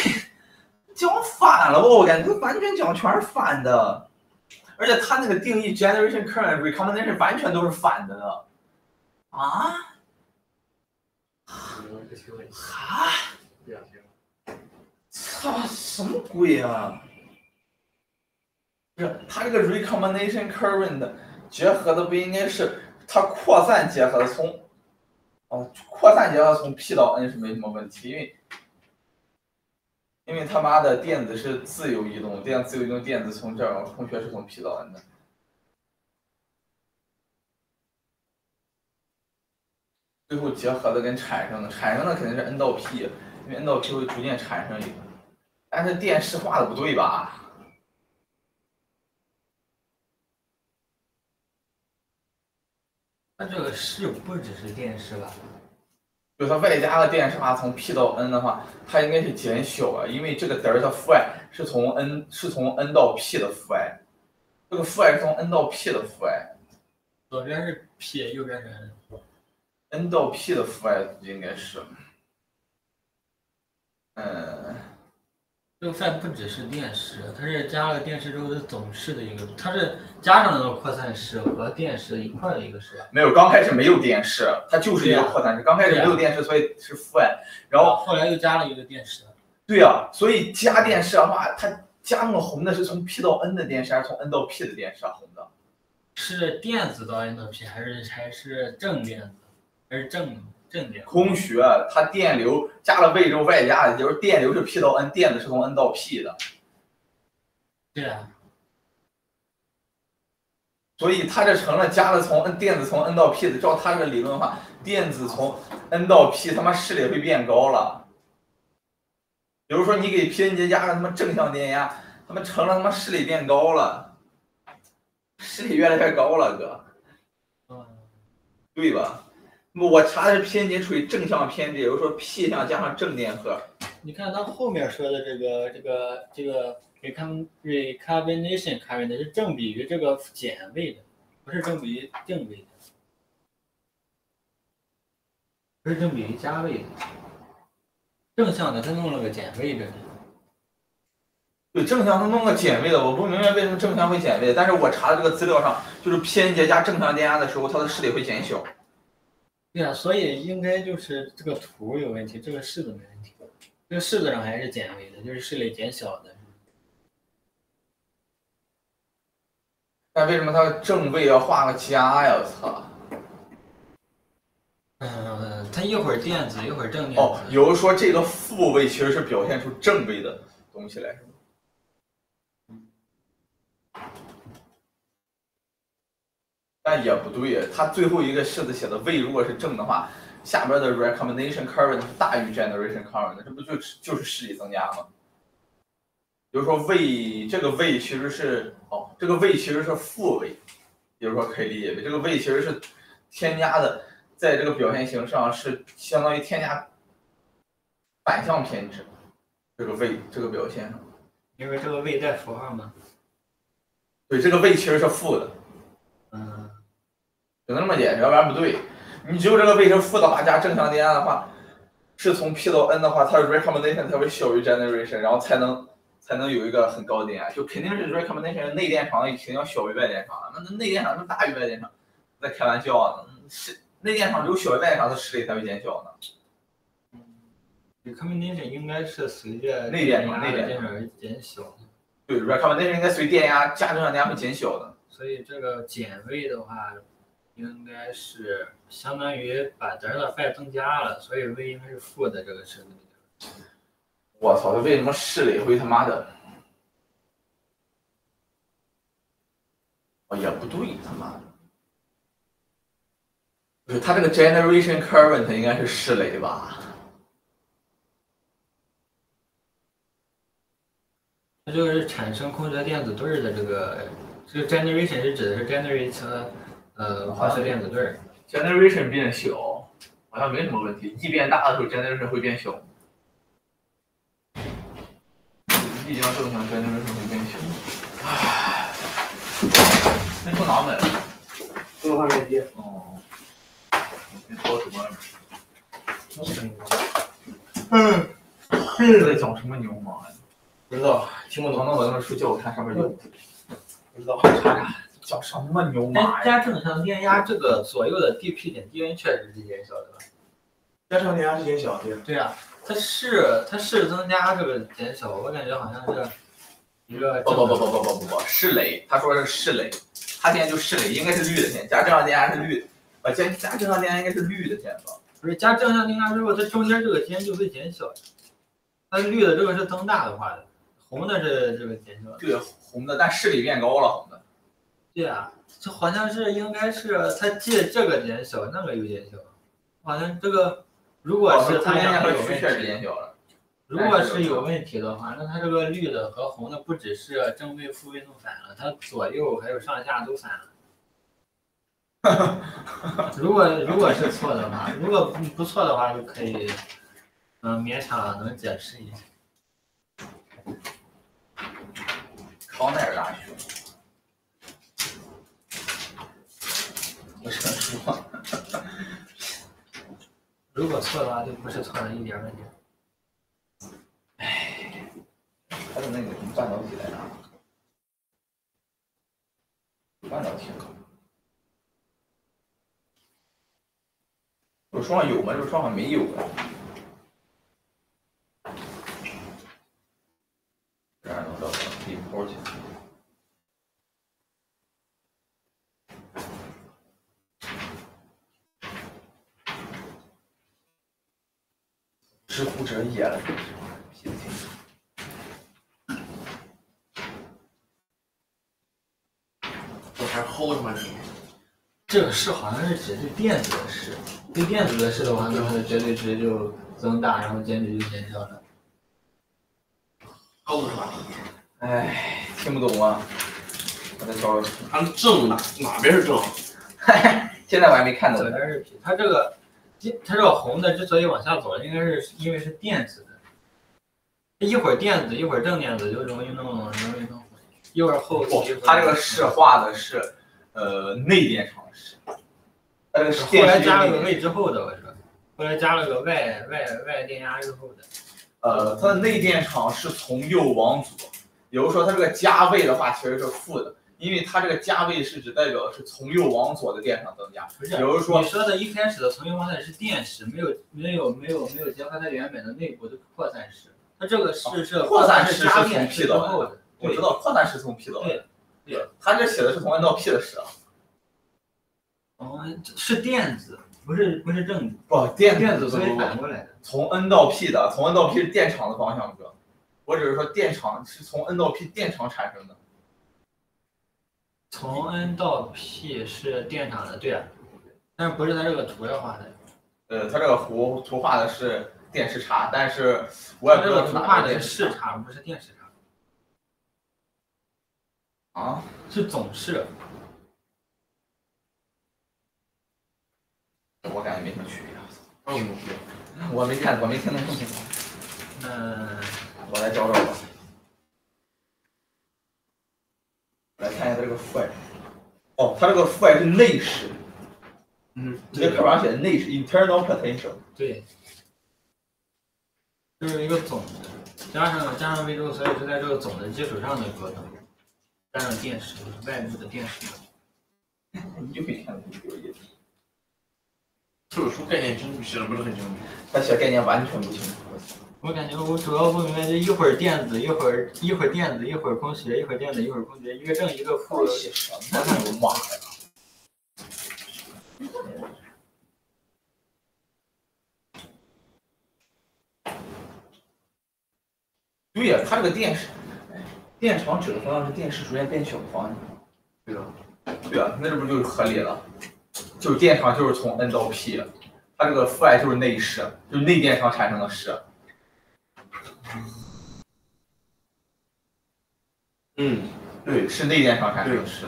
讲反了吧？我感觉完全讲全是反的，而且他那个定义 generation current recombination 完全都是反的呢。啊？哈？操，什么鬼啊？不是，它这个 recombination current 结合的不应该是它扩散结合的扩散结合从 P 到 N 是没什么问题，因为他妈的电子是自由移动，电子从这儿，同学是从 P 到 N 的。最后结合的跟产生的肯定是 N 到 P， 因为 N 到 P 会逐渐产生一个，但是电势画的不对吧？它这个势不只是电势吧？就它外加的电势化从 P 到 N 的话，它应该是减小啊，因为这个德尔塔负 i 是从 N 到 P 的负 i， 这个负 i 是从 N 到 P 的负 i， 左边是 P， 右边是 N 到 P 的负 i 应该是，这个 phi 不只是电势，它是加了电势之后的总势的一个，它是加上了扩散势和电势一块的一个势。没有，刚开始没有电势，它就是一个扩散势。刚开始没有电势，所以是负 i， 然后后来又加了一个电势。对啊，所以加电势的话，它加那个红的是从 P 到 N 的电势，还是从 N 到 P 的电势啊？红的是电子到 N 到 P， 还是正电子，还是正电？空穴，它电流加了位之后外加的，就是电流是 P 到 N， 电子是从 N 到 P 的。对啊。所以它这成了加了电子从 N 到 P 的，照它这个理论的话，电子从 N 到 P， 他妈视力会变高了。比如说你给 P N 节加上他妈正向电压，他妈成了他妈视力变高了，视力越来越高了，哥。对吧？我查的是 P N 节处于正向偏执，也就是说 P 项加上正电荷。你看他后面说的这个 recombination current 是正比于这个减位的，不是正比于正位的，不是正比于加位的。正向的他弄了个减位的。对，正向他弄个减位的，我不明白为什么正向会减位，但是我查的这个资料上，就是 P N 节加正向电压的时候，它的视力会减小。对啊，所以应该就是这个图有问题，这个式子没问题。这个式子上还是减位的，就是视力减小的。但为什么它正位要画个加呀？我操！它一会儿电子，一会儿正电子。哦，有人说这个负位其实是表现出正位的东西来，是吗？但也不对，它最后一个式子写的位如果是正的话，下边的 recombination current 是大于 generation current，这不就是视力增加吗？比如说位，这个位其实是这个位其实是负位，比如说可以理解为这个位其实是添加的，在这个表现形式上是相当于添加反向偏置，这个位这个表现上。因为这个位带符号嘛。对，这个位其实是负的。只能这么解释，要不然不对。你只有这个位是负的话，加正向电压的话，是从 P 到 N 的话，它的 recombination 才会小于 generation， 然后才能有一个很高的电压，就肯定是 recombination 内电场肯定要小于外电场，那内电场是大于外电场，在开玩笑呢。是内电场只有小于外电场的势力才会减小呢。recombination 应该是随着内电场而减小的。对 recombination 应该随电压加正向电压会减小的。所以这个减位的话，应该是相当于把德尔塔派增加了，所以位应该是负的，这个是。我操，这为什么势力会他妈的？也不对，他妈的。不是，它这个 generation current 应该是势雷吧？它这个是产生空折电子对的这个 generation 是指的是 generate 化学电子对。generation 变小，好像没什么问题。E 变大的时候 generation 会变小。E 将正向 generation 会变小。唉，那从哪买的？自动化面积。哦。你说什么？这在讲什么牛马呀？不知道，听不懂。那我那本书叫我看上面有。不知道。讲什么牛马呀？加正向电压这个左右的 dp 点 dn 确实是减小的吧？加正向电压是减小，对。对啊，它是增加这个减小，我感觉好像是一个不，是雷，他说是势雷，他现在就势雷，应该是绿的线，加正向电压是绿的，加正向电压应该是绿的线吧？不是加正向电压之后，它中间这个间就会减小，它绿的这个是增大的话的，红的是这个减小。对，红的，但势力变高了，红的。对啊，这好像是应该是它借这个减小，那个又减小，好像这个如果是它两个有问题，如果是有问题的话，那它这个绿的和红的不只是正位负位弄反了，它左右还有上下都反了。如果是错的话，如果不错的话就可以，勉强能解释一下。康奈尔大学。不是说，如果错的话，就不是错的一点问题。唉，他的那个什么半导体在哪？半导体。我说上有吗？这说上没有啊。这样能找到地坡去。知乎者也了，批的清楚。这还齁他妈的。这个式好像是指对电子的式，对电子的式的话，那它的绝对值就增大，然后间值就减小了。齁是吧？唉，听不懂啊！我再找找。它正哪边是正？现在我还没看懂。左边是平，它这个红的之所以往下走，应该是因为是电子的，一会儿电子一会儿正电子就容易弄，一会儿后期。它这个式画的是内电场式，它这个是后来加了个位之后的，我说，后来加了个外电压之后的。它的内电场是从右往左，比如说它这个加位的话其实是负的。因为它这个加位是指代表的是从右往左的电场增加，不是，比如说你说的一开始的从右往左是电势，没有结合它原本的内部的扩散式，它这个是扩散式是加从 P 到 N 的，我知道扩散式从 P 到 N， 对，它这写的是从 N 到 P 的式啊。是电子，不是正子。不，电子所以反过来的。从 N 到 P 的，从 N 到 P 是电场的方向哥，我只是说电场是从 N 到 P 电场产生的。从 N 到 P 是电场的，对啊，但是不是它这个图要画的。它这个图画的是电势差，但是我也不知道这个图画的是视差，不是电势差。啊，是总是。我感觉没什么区别。嗯，我没看，我没听懂。我来找找吧。来看一下这个 phi。哦，它这个 phi 是内势。这个课本上写的内势 internal potential。对。就是一个总的，加上微之后，所以是在这个总的基础上的波动，加上电势，外部的电势。你就没看懂这个意思。这本书概念真写的不是很清楚，他写概念完全不清楚。我感觉我主要不明白，就一会儿电子，一会儿电子，一会儿空穴，一会儿电子，一会儿空穴，一个正一个负。写什么妈呀！对呀，它这个电场指的方向是电势逐渐变小的方向。对啊，对啊，那这不就是合理了？就是电场就是从 N 到 P， 它这个 phi 就是内势，就是内电场产生的势。对，是内电场产生的势。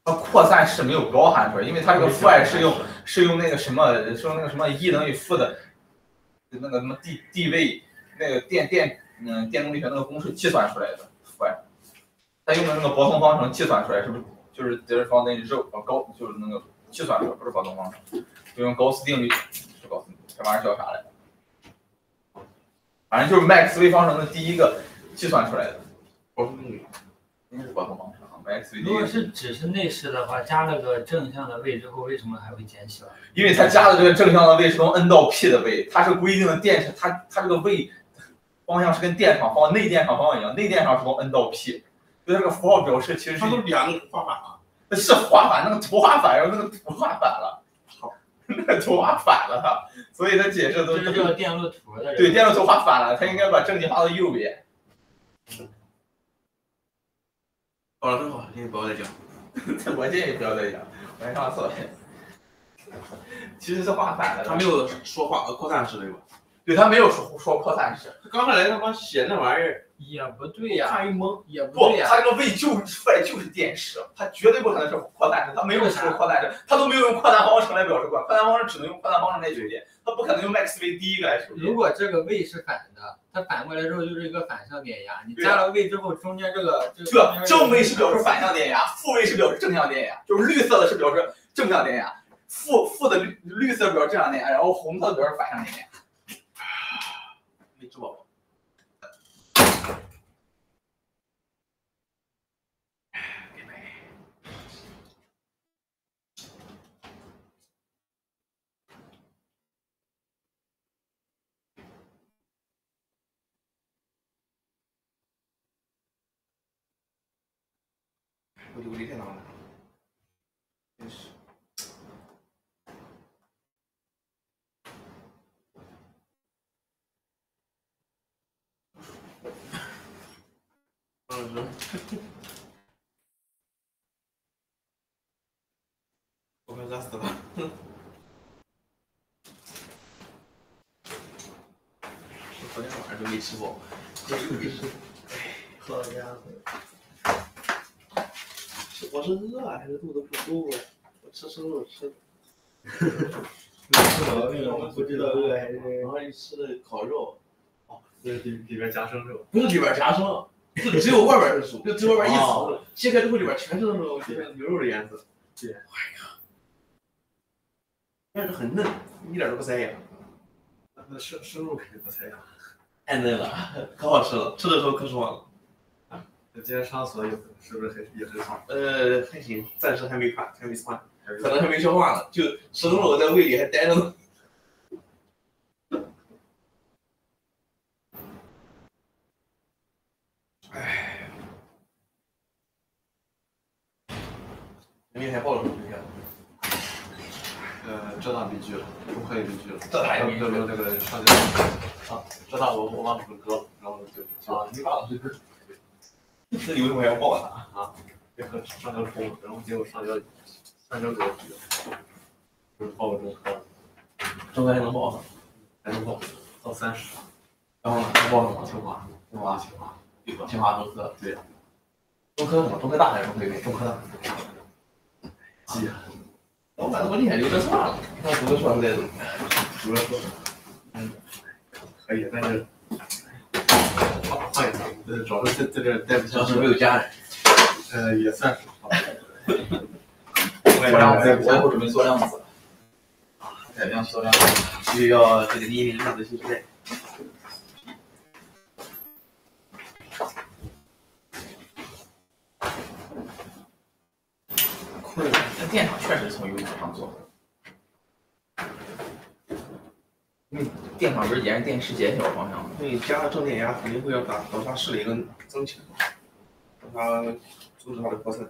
它扩散式没有包含出来，因为它这个 phi 是用那个什么E等于负的那个什么地位那个电动力学那个公式计算出来的 phi， 它用的那个泊松方程计算出来，是不是就是得方等于肉高，就是那个计算出来，不是泊松方程，就用高斯定律，是高斯，这玩意儿叫啥来着？反正就是麦克斯韦方程的第一个计算出来的。泊松定律应该是泊松方程。如果是只是内势的话，加了个正向的位之后，为什么还会减小？因为它加的这个正向的位是从 N 到 P 的位，它是规定的电势，它这个位方向是跟电场内电场方向一样，内电场是从 N 到 P， 所以这个符号表示其实是它都两个画反了，那是画反，那个图画反，然后那个图画反了，那个图画反了它，所以它解释都这是叫电路图的。对，电路图画反了，它应该把正极画到右边。好了，真好，今天不要再讲。我建议不要再讲，我还上错了。其实是画反了，他没有说扩散式对吧？对，他没有说扩散式。他刚才来他妈写那玩意儿也不对呀，看一懵，也不，对呀。他这个位就是电势，他绝对不可能是扩散式，他没有说扩散式，他都没有用扩散方程来表示扩散方程只能用扩散方程来决定，他不可能用麦克斯韦第一个来决定。如果这个位是反的，它反过来之后就是一个反向电压，你加了位之后，中间这个正位是表示反向电压，负位是表示正向电压，就是绿色的是表示正向电压，负的绿色表示正向电压，然后红色表示反向电压。没吃饱。我就离太难了，真是。我快扎死了。我昨天晚上都没吃饱，好家伙！我是饿还是肚子不舒服？我吃生肉吃的。没毛病，我不知道饿还是。然后一吃的烤肉，哦，这里边加生肉，不是里边加生，就只有外边是熟，就只有外边一层，切开之后里边全是那种牛肉的颜色。对，哎呀，但是很嫩，一点都不塞牙。那生肉肯定不塞牙。太嫩了，可好吃了，吃的时候可爽了。那今天上所有是不是也很爽？还行，暂时还没窜，可能还没消化呢，就生肉在胃里还待着呢。哎，明天还报了什么学校？浙大必须了，中科也必须了。浙大也必须了这个上交啊，浙大我把本科，然后就啊，你把老师那你为什么还要报他啊？别和上交冲，然后结果上交给我拒了，就是报个中科，中科还能报上，还能报到30，然后呢？还报什么？清华，清华，清华，清华中科，对。中科什么？中科大还是中科院？中科大。记啊，老板那么厉害，留着算了。那读个硕士再读。读了说，可以，但是换一个，主要是在这待不下去。主要是没有家人。也算是。做量子，我以后准备做量子。改良做量子，需要这个1米量子系之类。困，这电场确实从油桶上做的。因为电场不是沿着电势减小方向吗？所以加了正电压肯定会要导它势力跟增强，让它阻止它的扩散。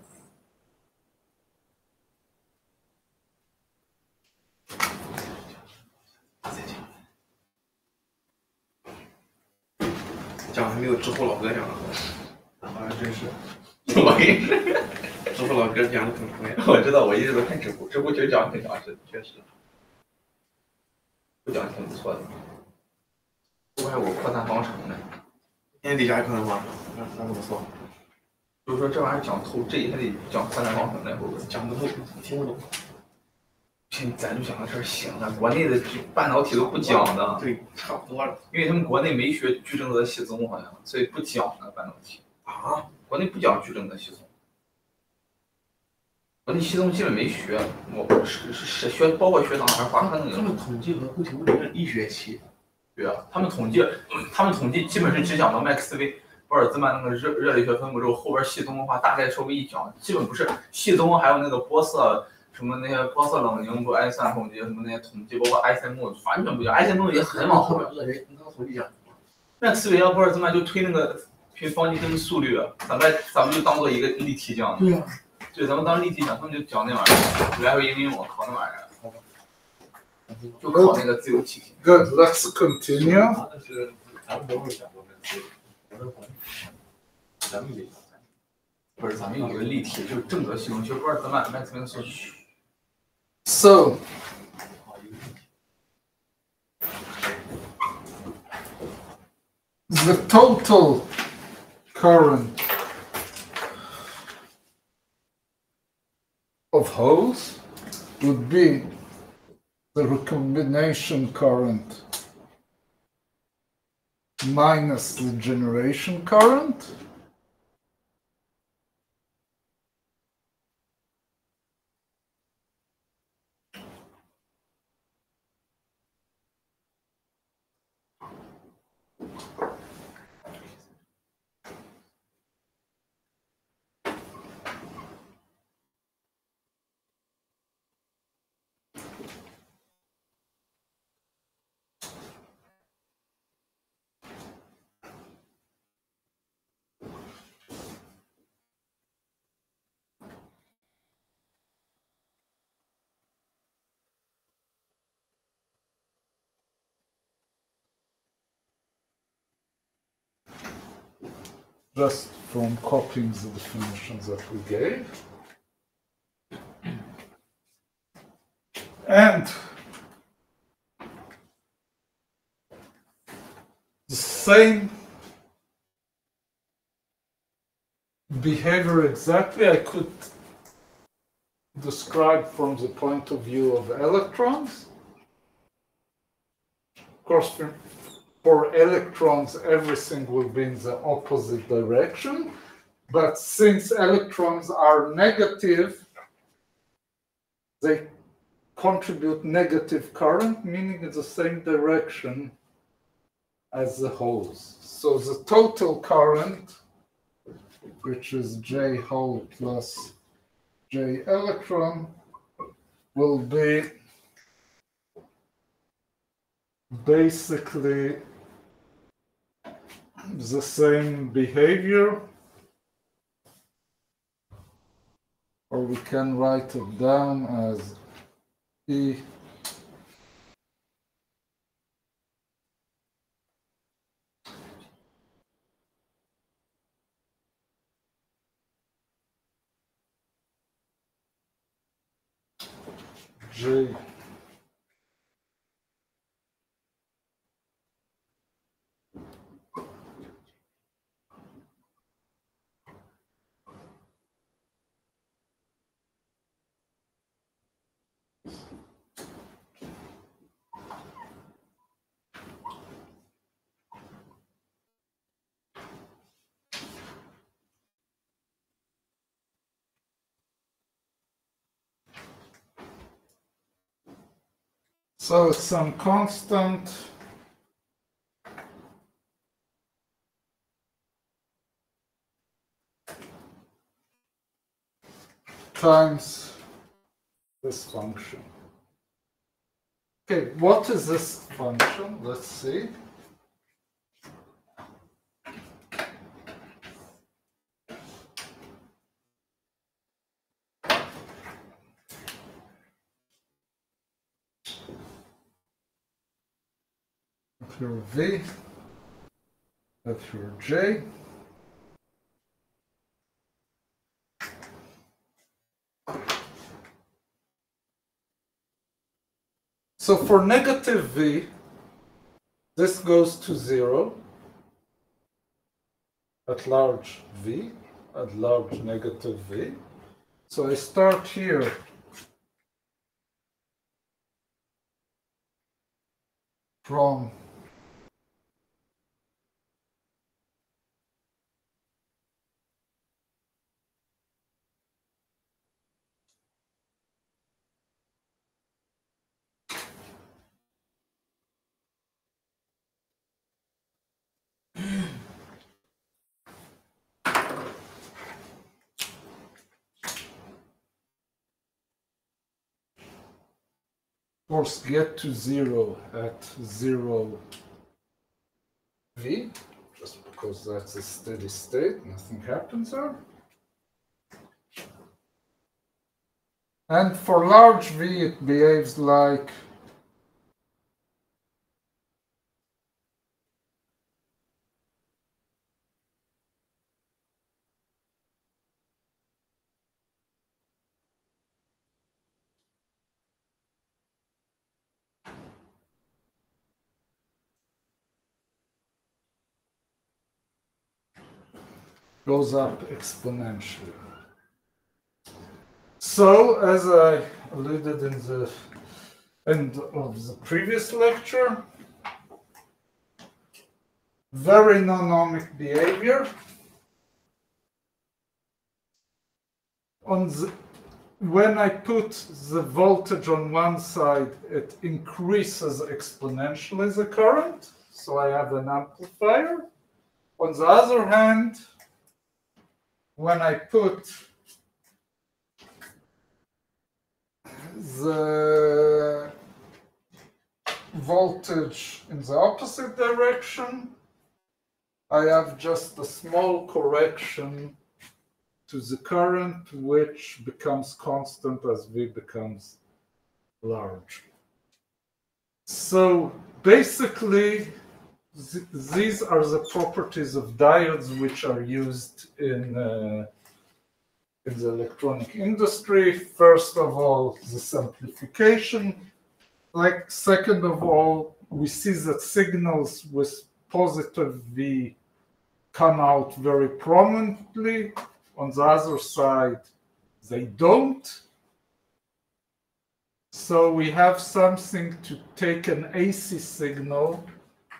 讲还没有知乎老哥讲的多，好像真是。我也是，知乎老哥讲的很快。我知道，我一直都看知乎，知乎其实讲的挺详实的，确实。不讲挺不错的。不过还有个扩散方程呢。天底下可能吗？那怎么说？就是说这玩意儿讲透，这还得讲扩散方程呢，会不会？讲不透，听不懂。现在咱就讲到这儿行了，国内的半导体都不讲的，对，差不多了。因为他们国内没学矩阵子系统，好像，所以不讲了半导体。啊？国内不讲矩阵子系统，国内系统基本没学，我是学，包括学哪还是华科那个。他们统计和构成物理一学期。对啊，他们统计基本是只讲到麦克斯韦、玻尔兹曼那个热力学分布之后，后边系统的话大概稍微一讲，基本不是系统，还有那个波色什么那些波色冷凝不挨算统计什么那些统计，包括埃塞姆完全不讲，埃塞姆也很往后边。你刚统计讲。麦克斯韦和玻尔兹曼就推那个平方根速率，咱们就当做一个例题讲。对啊。对，咱们当例题讲，他们就讲那玩意儿，来回因为我考那玩意儿。就考那个自由气体。Good, let's continue. 不是，咱们有一个例题，就是正则系统，就是玻尔兹曼、麦克斯韦速率。So, the total current of holes would be the recombination current minus the generation current. Just from copying the definitions that we gave. And the same behavior exactly I could describe from the point of view of electrons. Of course, for electrons, everything will be in the opposite direction. But since electrons are negative, they contribute negative current, meaning in the same direction as the holes. So the total current, which is J hole plus J electron, will be basically the same behavior, or we can write it down as E J So it's some constant times this function. Okay, what is this function? Let's see. Here V, that's here J. So for negative V, this goes to 0 at large V, at large negative V. So I start here from course get to 0 at 0 V, just because that's a steady state, nothing happens there. And for large V, it behaves like goes up exponentially. So, as I alluded in the end of the previous lecture, very non-ohmic behavior. When I put the voltage on one side, it increases exponentially the current, so I have an amplifier. On the other hand, when I put the voltage in the opposite direction, I have just a small correction to the current, which becomes constant as V becomes large. So basically, these are the properties of diodes which are used in the electronic industry. First of all, the simplification. Like, second of all, we see that signals with positive V come out very prominently. On the other side, they don't. So we have something to take an AC signal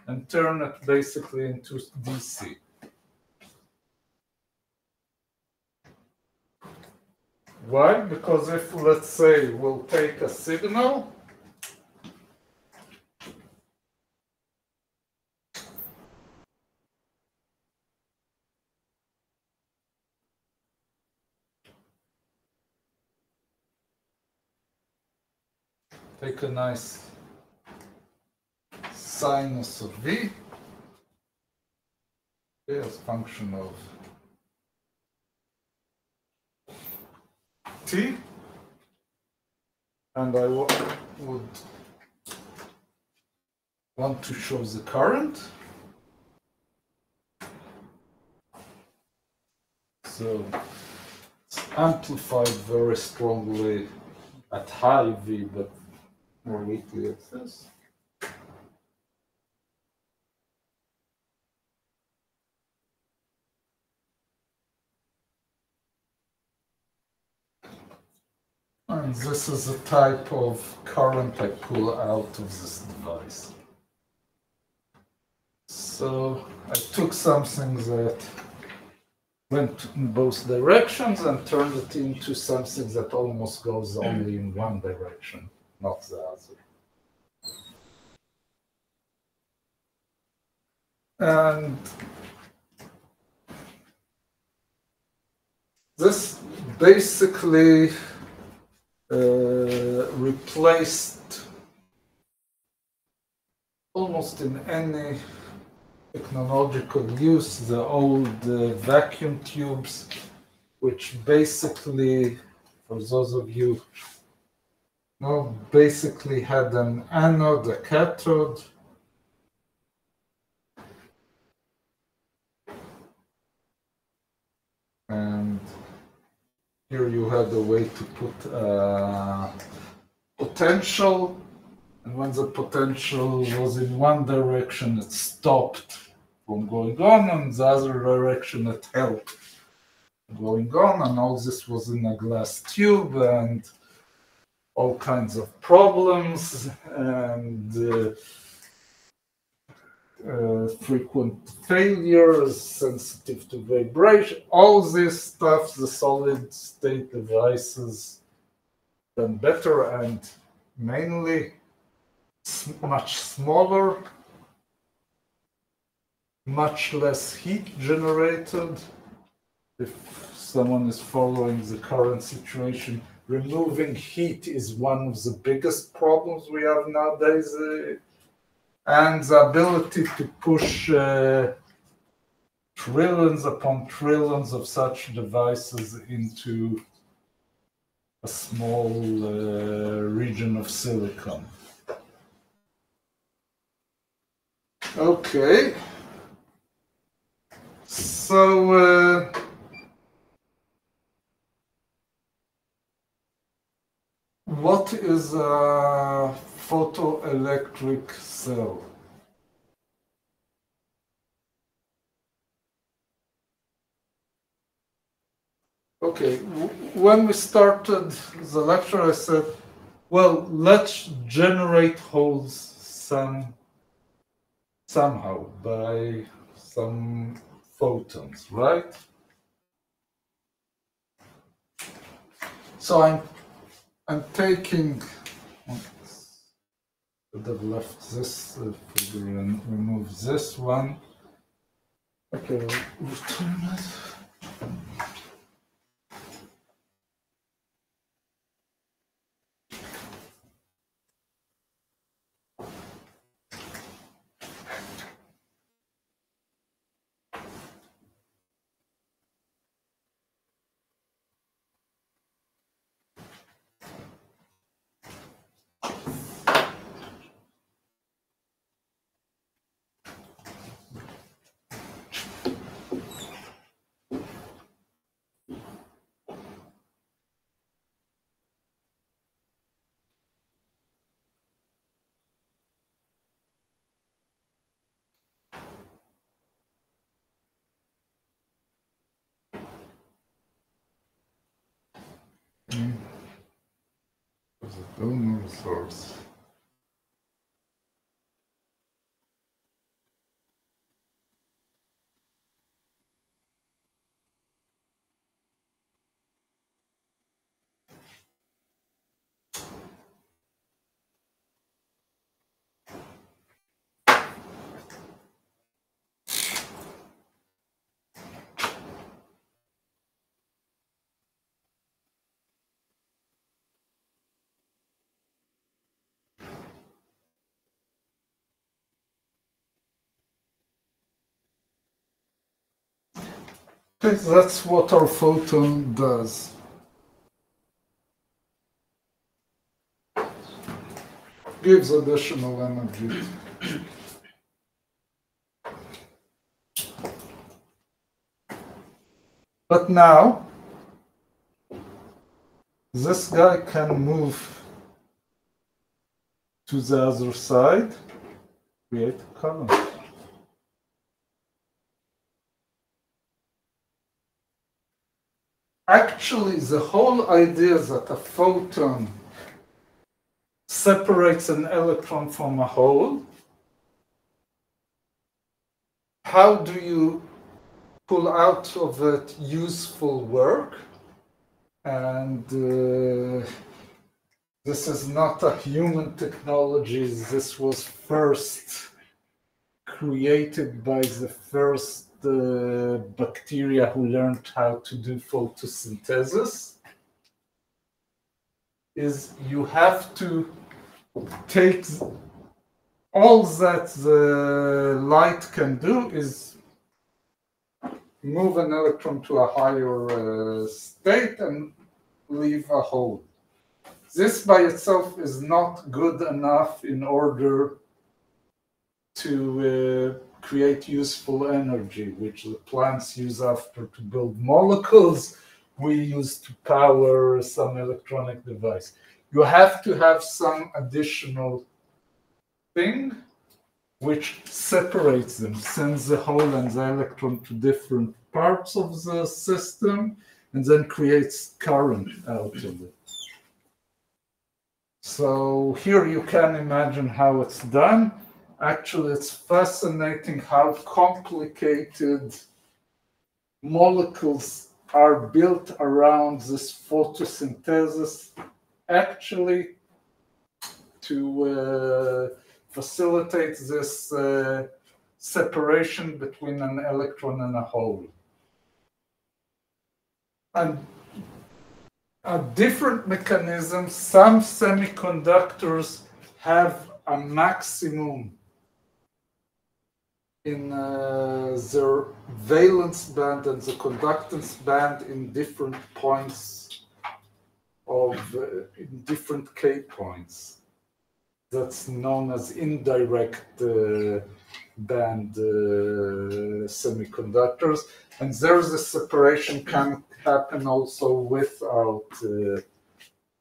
and turn it basically into DC. Why? Because if, let's say, we'll take a signal, take a nice sinus of V, as a function of T, and I would want to show the current. So it's amplified very strongly at high V, but more weakly at this. And this is the type of current I pull out of this device. So I took something that went in both directions and turned it into something that almost goes only in one direction, not the other. And this basically replaced almost in any technological use the old vacuum tubes, which basically, for those of you know, basically had an anode, a cathode, and here you had a way to put potential, and when the potential was in one direction, it stopped from going on, and the other direction it helped going on, and all this was in a glass tube, and all kinds of problems, and frequent failures, sensitive to vibration, all this stuff, the solid state devices done better and mainly much smaller, much less heat generated. If someone is following the current situation, removing heat is one of the biggest problems we have nowadays. And the ability to push trillions upon trillions of such devices into a small region of silicon. Okay. So what is a photoelectric cell? Okay, when we started the lecture, I said, well, let's generate holes somehow by some photons, right? So I'm taking, should have left this figure and remove this one. Okay, return it. The donor source. Okay, that's what our photon does. Gives additional energy. But now, this guy can move to the other side, create a current. Actually, the whole idea that a photon separates an electron from a hole, how do you pull out of it useful work? And this is not a human technology. This was first created by the first bacteria who learned how to do photosynthesis, is you have to take all that the light can do is move an electron to a higher state and leave a hole. This by itself is not good enough in order to create useful energy, which the plants use after to build molecules. We use to power some electronic device. You have to have some additional thing which separates them, sends the hole and the electron to different parts of the system, and then creates current out of it. So here you can imagine how it's done. Actually, it's fascinating how complicated molecules are built around this photosynthesis, actually to facilitate this separation between an electron and a hole. And a different mechanism, some semiconductors have a maximum in their valence band and the conductance band in different points of, in different K points. That's known as indirect band semiconductors. And there's a separation can happen also without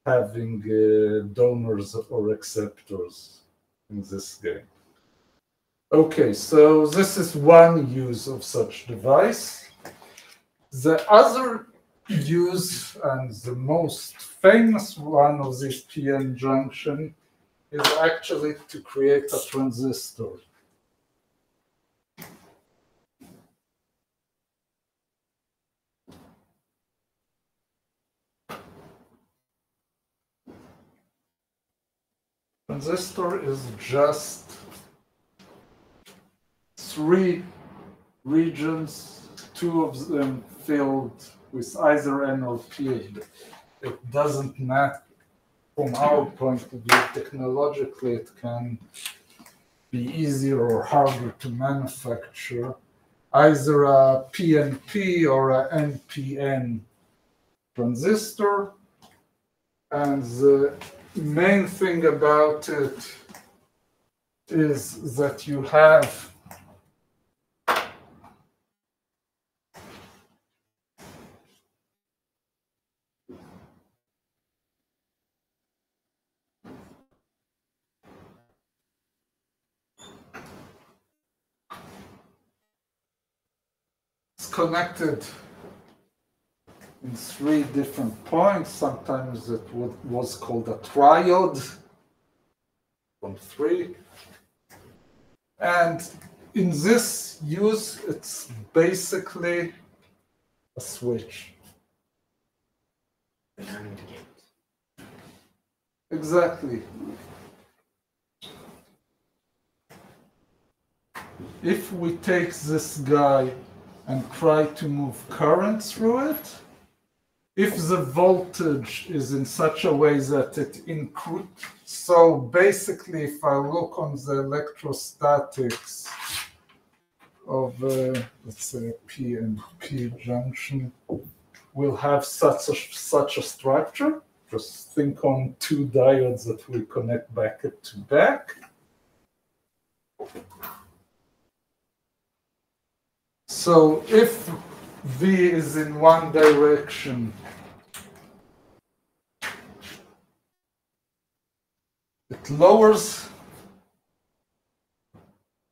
having donors or acceptors in this game. Okay, so this is one use of such device. The other use, and the most famous one of this PN junction, is actually to create a transistor. Transistor is just 3 regions, 2 of them filled with either N or P. It doesn't matter from our point of view. Technologically, it can be easier or harder to manufacture either a PNP or a NPN transistor. And the main thing about it is that you have connected in 3 different points. Sometimes it was called a triode from 3. And in this use, it's basically a switch. Exactly. If we take this guy and try to move current through it, if the voltage is in such a way that it increases, so basically if I look on the electrostatics of, let's say, a P and P junction, we'll have such a structure. Just think on 2 diodes that we connect back to back. So if V is in one direction, it lowers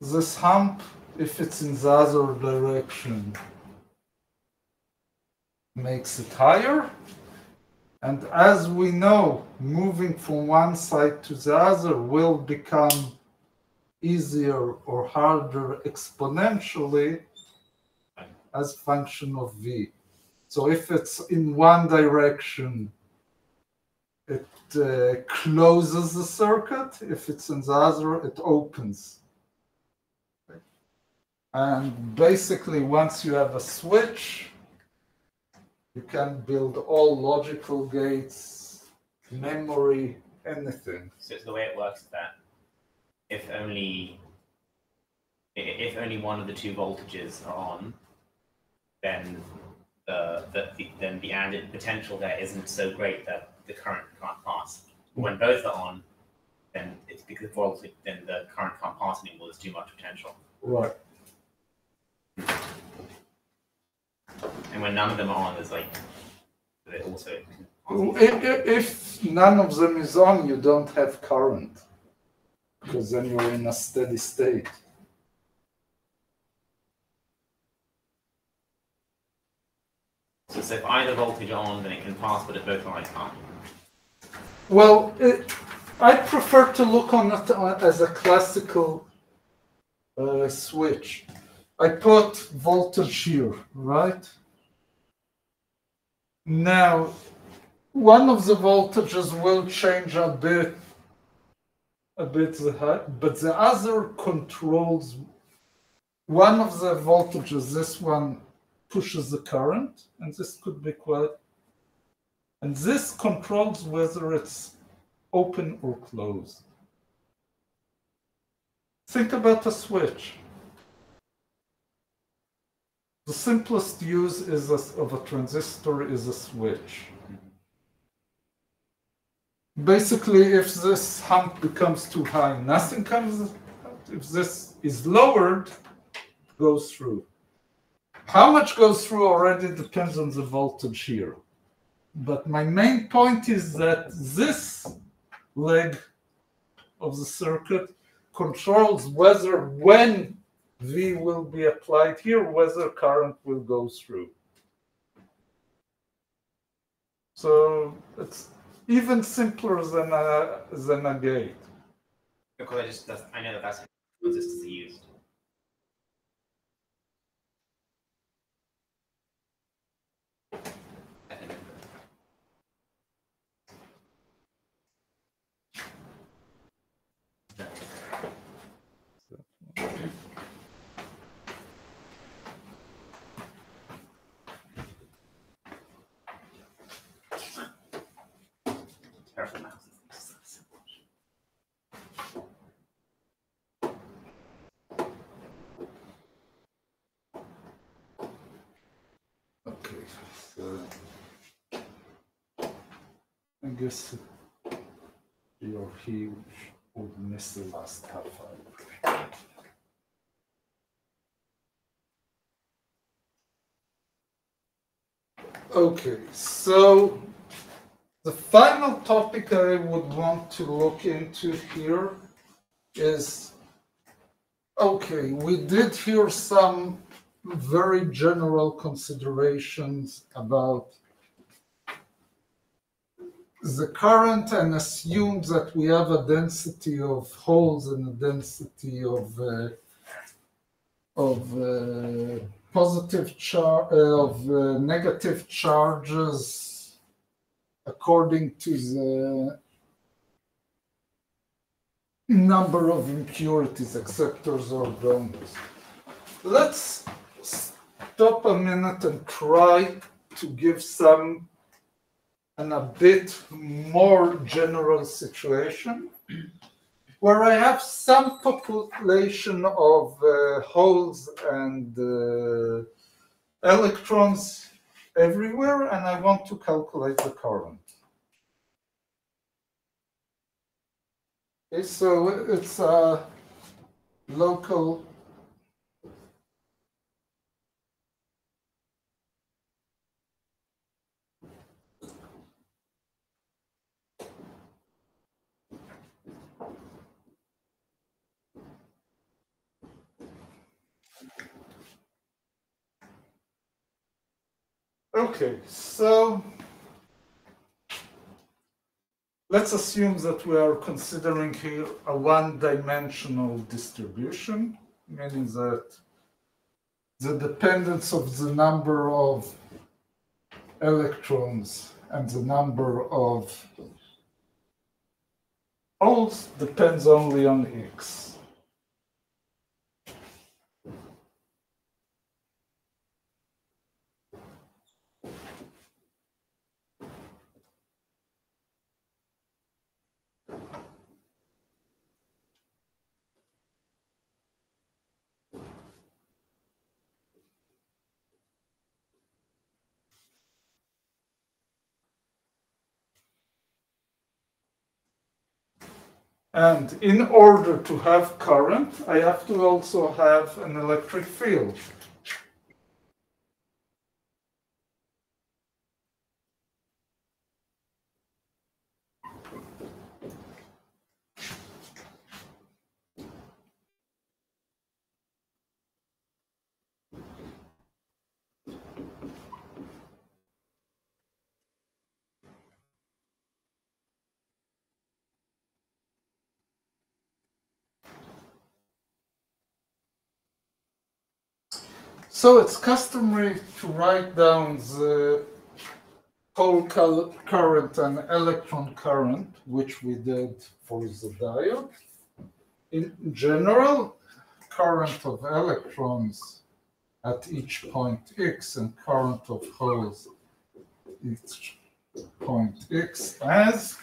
this hump. If it's in the other direction, makes it higher. And as we know, moving from one side to the other will become easier or harder exponentially as function of V. So if it's in one direction, it closes the circuit. If it's in the other, it opens. And basically, once you have a switch, you can build all logical gates, memory, anything. So it's the way it works that if only one of the two voltages are on, then the added potential there isn't so great that the current can't pass. But when both are on, then it's because then the current can't pass anymore. There's too much potential. Right. And when none of them are on, there's like it also. If none of them is on, you don't have current, because then you're in a steady state. So if either voltage are on, then it can pass, but if both are on, it can't. Well, I prefer to look on it as a classical switch. I put voltage here, right? Now, one of the voltages will change a bit the height, but the other controls one of the voltages. This one pushes the current, and this could be quite. And this controls whether it's open or closed. Think about a switch. The simplest use of a transistor is a switch. Basically, if this hump becomes too high, nothing comes out. If this is lowered, it goes through. How much goes through already depends on the voltage here. But my main point is that this leg of the circuit controls whether when V will be applied here, whether current will go through. So it's even simpler than a gate. Because I know that's how transistors are used. Careful mouse. Okay, so I guess your huge would miss the last half hour. Okay, so the final topic I would want to look into here is, okay, we did hear some very general considerations about the current and assume that we have a density of holes and a density of positive charge of negative charges according to the number of impurities, acceptors or donors. Let's stop a minute and try to give a bit more general situation where I have some population of holes and electrons everywhere, and I want to calculate the current. Okay, so it's a local Okay, so let's assume that we are considering here a one-dimensional distribution, meaning that the dependence of the number of electrons and the number of holes depends only on X. And in order to have current, I have to also have an electric field. So it's customary to write down the hole current and electron current, which we did for the diode. In general, current of electrons at each point x and current of holes each point x as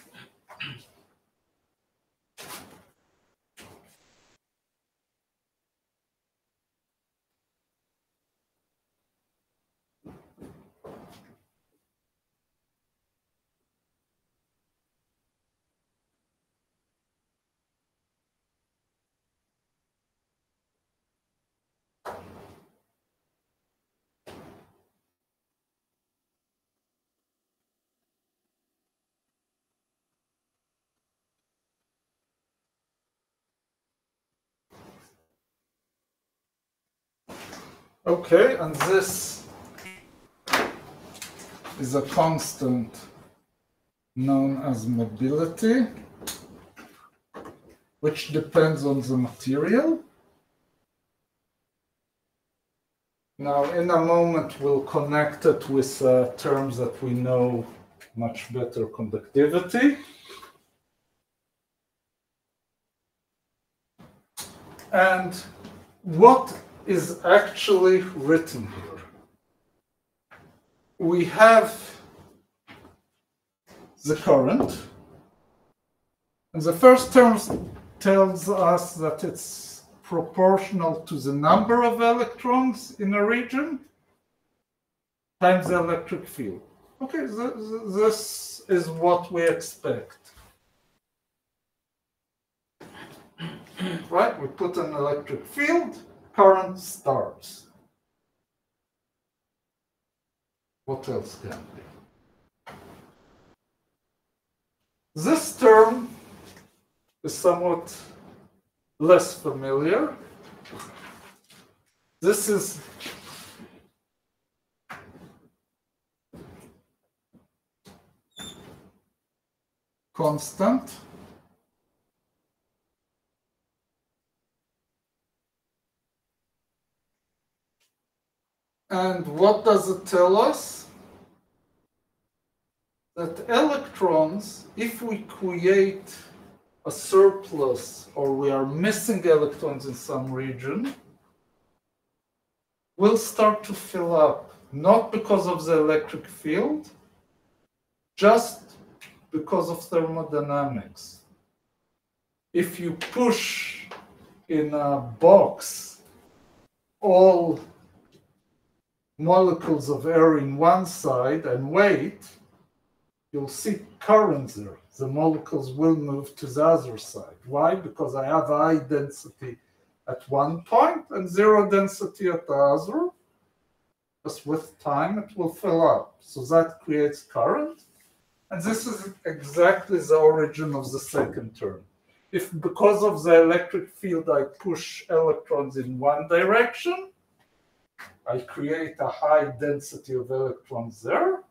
okay, and this is a constant known as mobility, which depends on the material. Now, in a moment, we'll connect it with terms that we know much better: conductivity. And what is actually written here? We have the current, and the first term tells us that it's proportional to the number of electrons in a region times the electric field. Okay, this is what we expect. Right, we put an electric field, current starts. What else can be? This term is somewhat less familiar. This is constant. And what does it tell us? That electrons, if we create a surplus or we are missing electrons in some region, will start to fill up, not because of the electric field, just because of thermodynamics. If you push in a box all molecules of air in one side and wait, you'll see current there. The molecules will move to the other side. Why? Because I have high density at one point and zero density at the other. Just with time, it will fill up. So that creates current. And this is exactly the origin of the second term. If because of the electric field I push electrons in one direction, I create a high density of electrons there,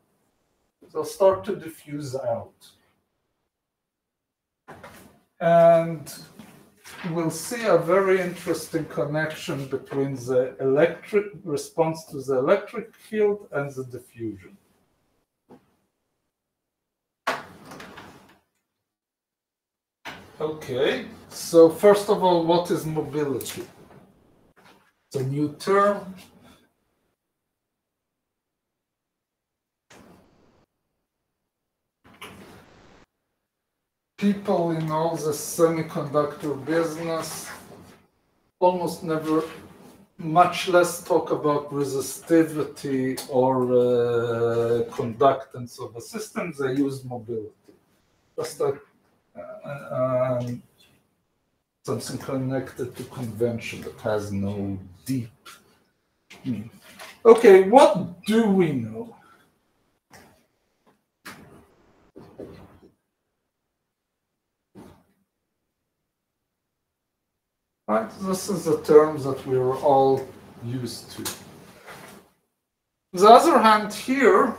they'll start to diffuse out. And we'll see a very interesting connection between the electric response to the electric field and the diffusion. Okay, so first of all, what is mobility? It's a new term. People in all the semiconductor business almost never, much less talk about resistivity or conductance of a system. They use mobility. Just like something connected to convention that has no deep meaning. Okay, what do we know? Right, this is the terms that we're all used to. On the other hand, here,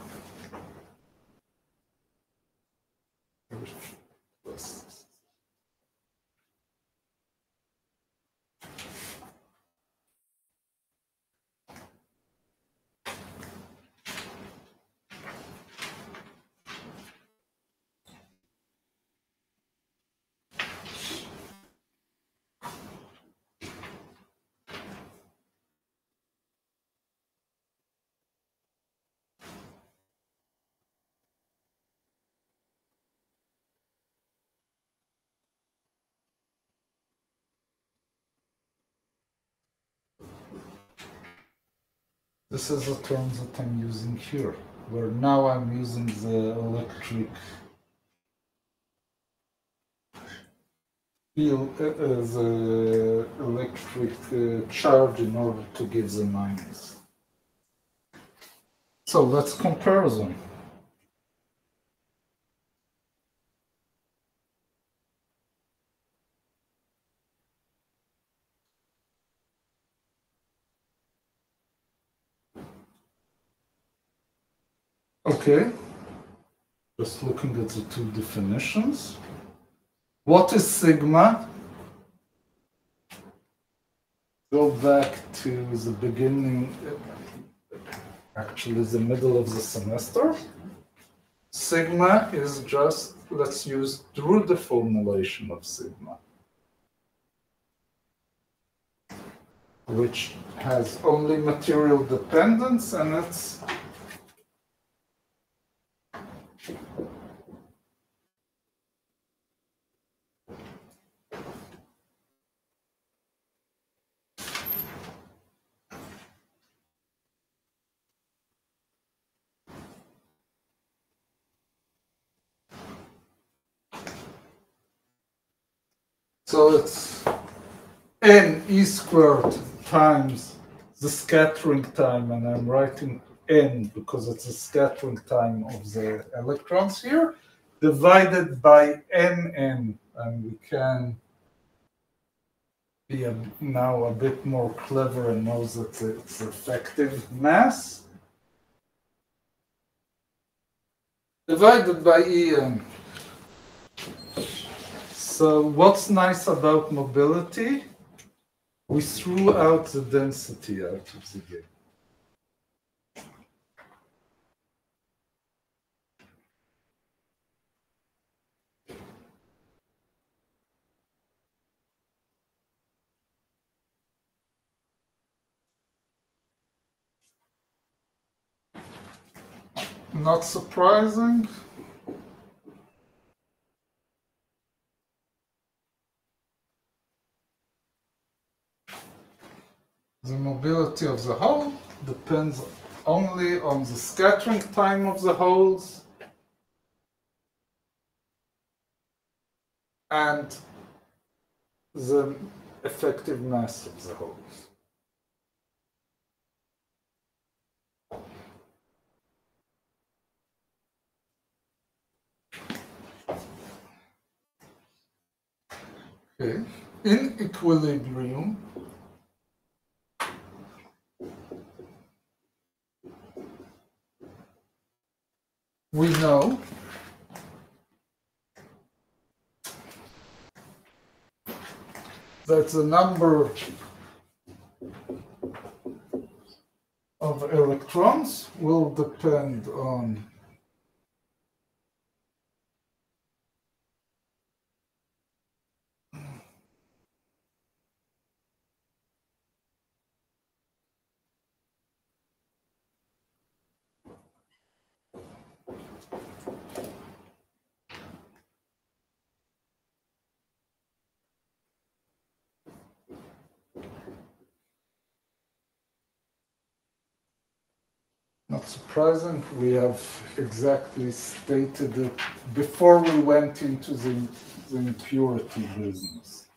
this is the terms that I'm using here, where now I'm using the electric field, the electric charge in order to give the minus. So let's compare them. Okay, just looking at the two definitions. What is sigma? Go back to the beginning, actually the middle of the semester. Sigma is just, let's use the formulation of sigma, which has only material dependence, and it's so it's n e squared times the scattering time, and I'm writing n because it's the scattering time of the electrons here, divided by nn, and we can be now a bit more clever and know that it's effective mass, divided by En. So what's nice about mobility? We threw out the density out of the game. Not surprising. The mobility of the hole depends only on the scattering time of the holes and the effective mass of the holes. Okay. In equilibrium, we know that the number of electrons will depend on not surprising, we have exactly stated it before we went into the impurity business.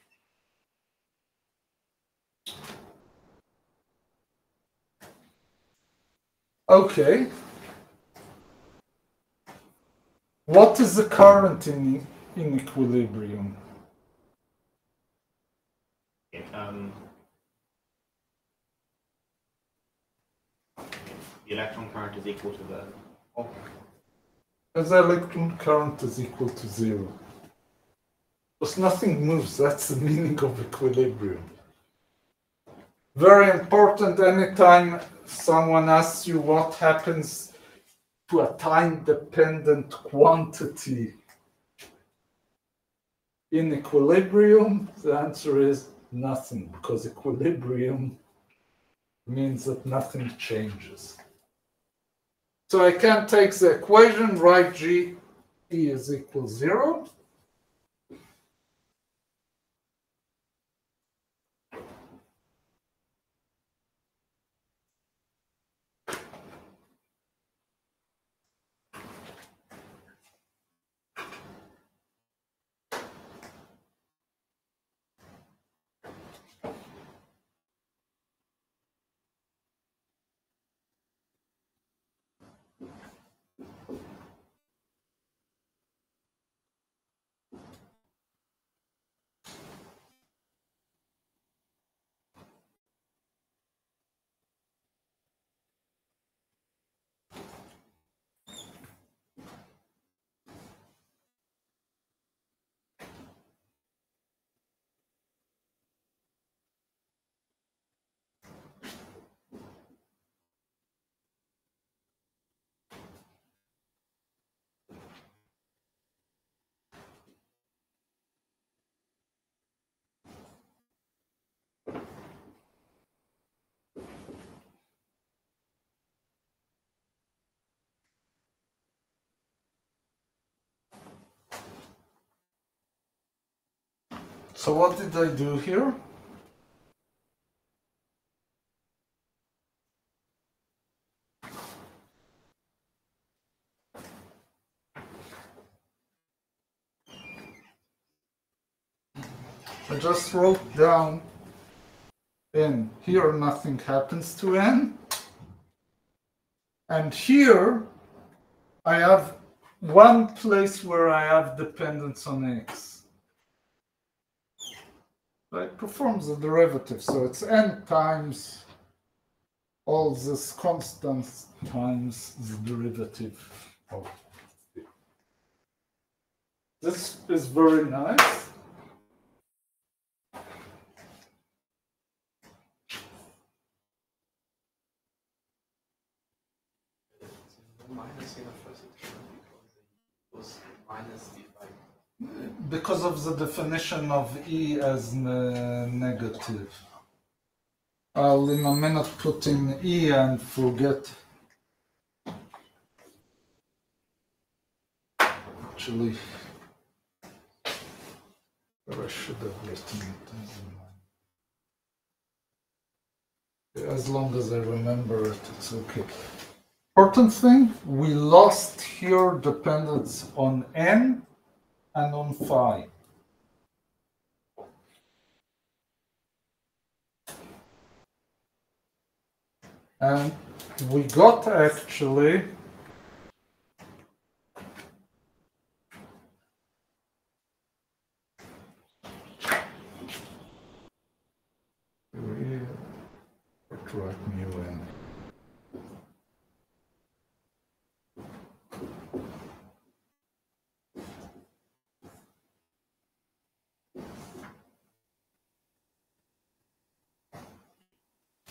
Okay. What is the current in equilibrium? Okay, the electron current is equal to the. As the electron current is equal to 0. Because nothing moves, that's the meaning of equilibrium. Very important, anytime someone asks you what happens to a time-dependent quantity in equilibrium, the answer is nothing, because equilibrium means that nothing changes. So I can take the equation, write G E is equal 0. So what did I do here? I just wrote down N. Here nothing happens to N. And here I have one place where I have dependence on X. It performs the derivative, so it's N times all this constants times the derivative of it. This is very nice. Minus in the first term because it was minus d5. Because of the definition of E as negative. I'll in a minute put in E and forget. Actually, I should have written it. As long as I remember it, it's okay. Important thing, we lost here dependence on N and on phi. And we got actually write mu N.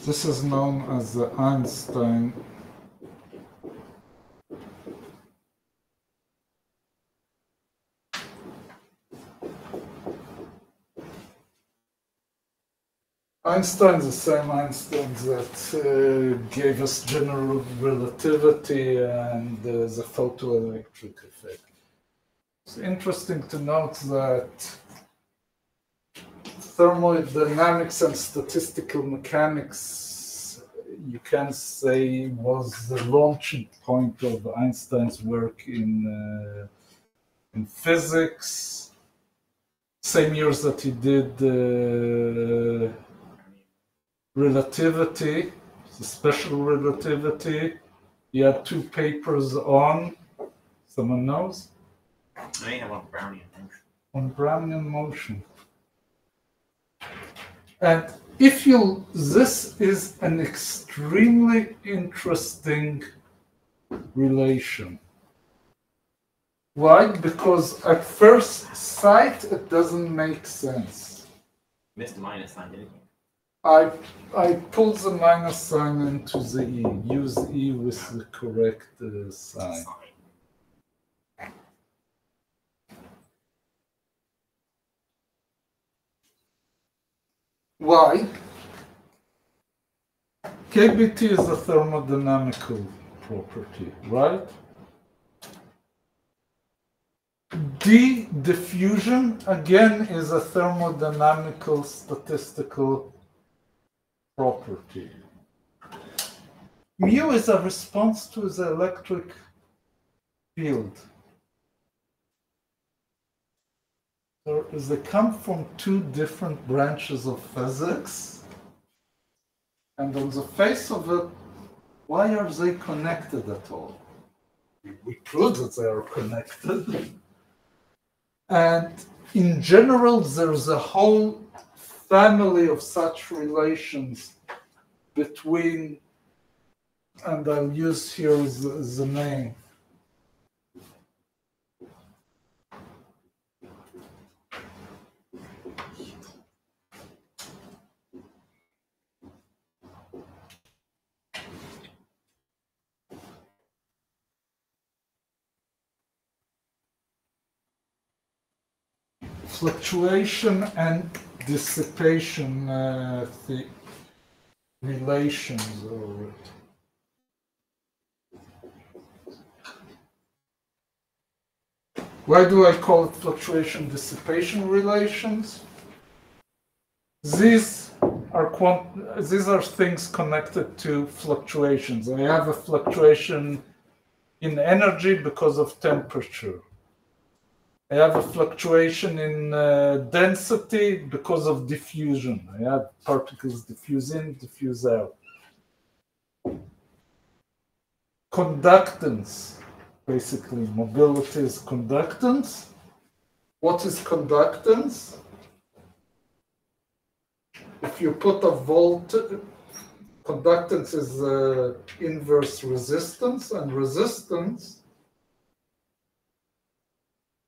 This is known as the Einstein Einstein, the same Einstein that gave us general relativity and the photoelectric effect. It's interesting to note that thermodynamics and statistical mechanics, you can say, was the launching point of Einstein's work in physics. Same years that he did relativity, the special relativity, He had 2 papers on, someone knows? I may have one Brownian motion. On Brownian motion. And if you, this is an extremely interesting relation. Why? Because at first sight, it doesn't make sense. Missed the minus sign, didn't you? I pulled the minus sign into the E, use E with the correct sign. Why? KBT is a thermodynamical property, right? D diffusion again is a thermodynamical statistical property. Mu is a response to the electric field. So they come from 2 different branches of physics, and on the face of it, why are they connected at all? We prove that they are connected. And in general, there's a whole family of such relations between, and I'll use here the name. Fluctuation and dissipation the relations or why do I call it fluctuation dissipation relations? These are things connected to fluctuations. I have a fluctuation in energy because of temperature. I have a fluctuation in density because of diffusion. I have particles diffuse in, diffuse out. Conductance, basically mobility is conductance. What is conductance? If you put a conductance is inverse resistance, and resistance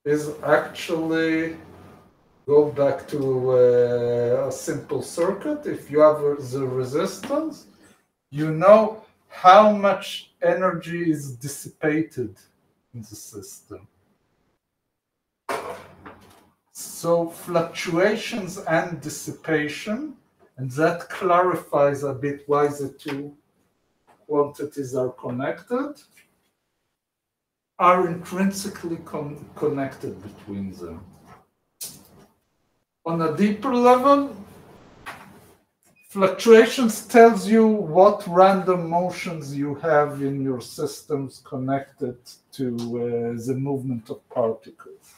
is actually, go back to a simple circuit. If you have the resistance, you know how much energy is dissipated in the system. So fluctuations and dissipation, and that clarifies a bit why the 2 quantities are connected, are intrinsically connected between them. On a deeper level, fluctuations tells you what random motions you have in your systems connected to the movement of particles.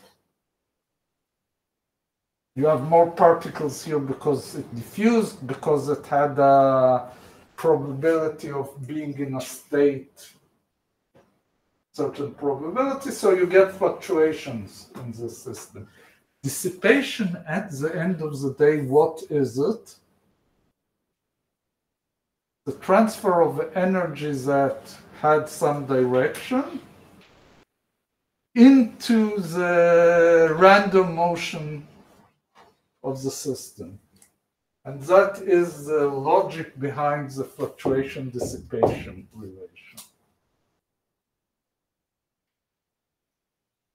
You have more particles here because it diffused, because it had a probability of being in a state, certain probability, so you get fluctuations in the system. Dissipation, at the end of the day, what is it? The transfer of energy that had some direction into the random motion of the system. And that is the logic behind the fluctuation dissipation relation.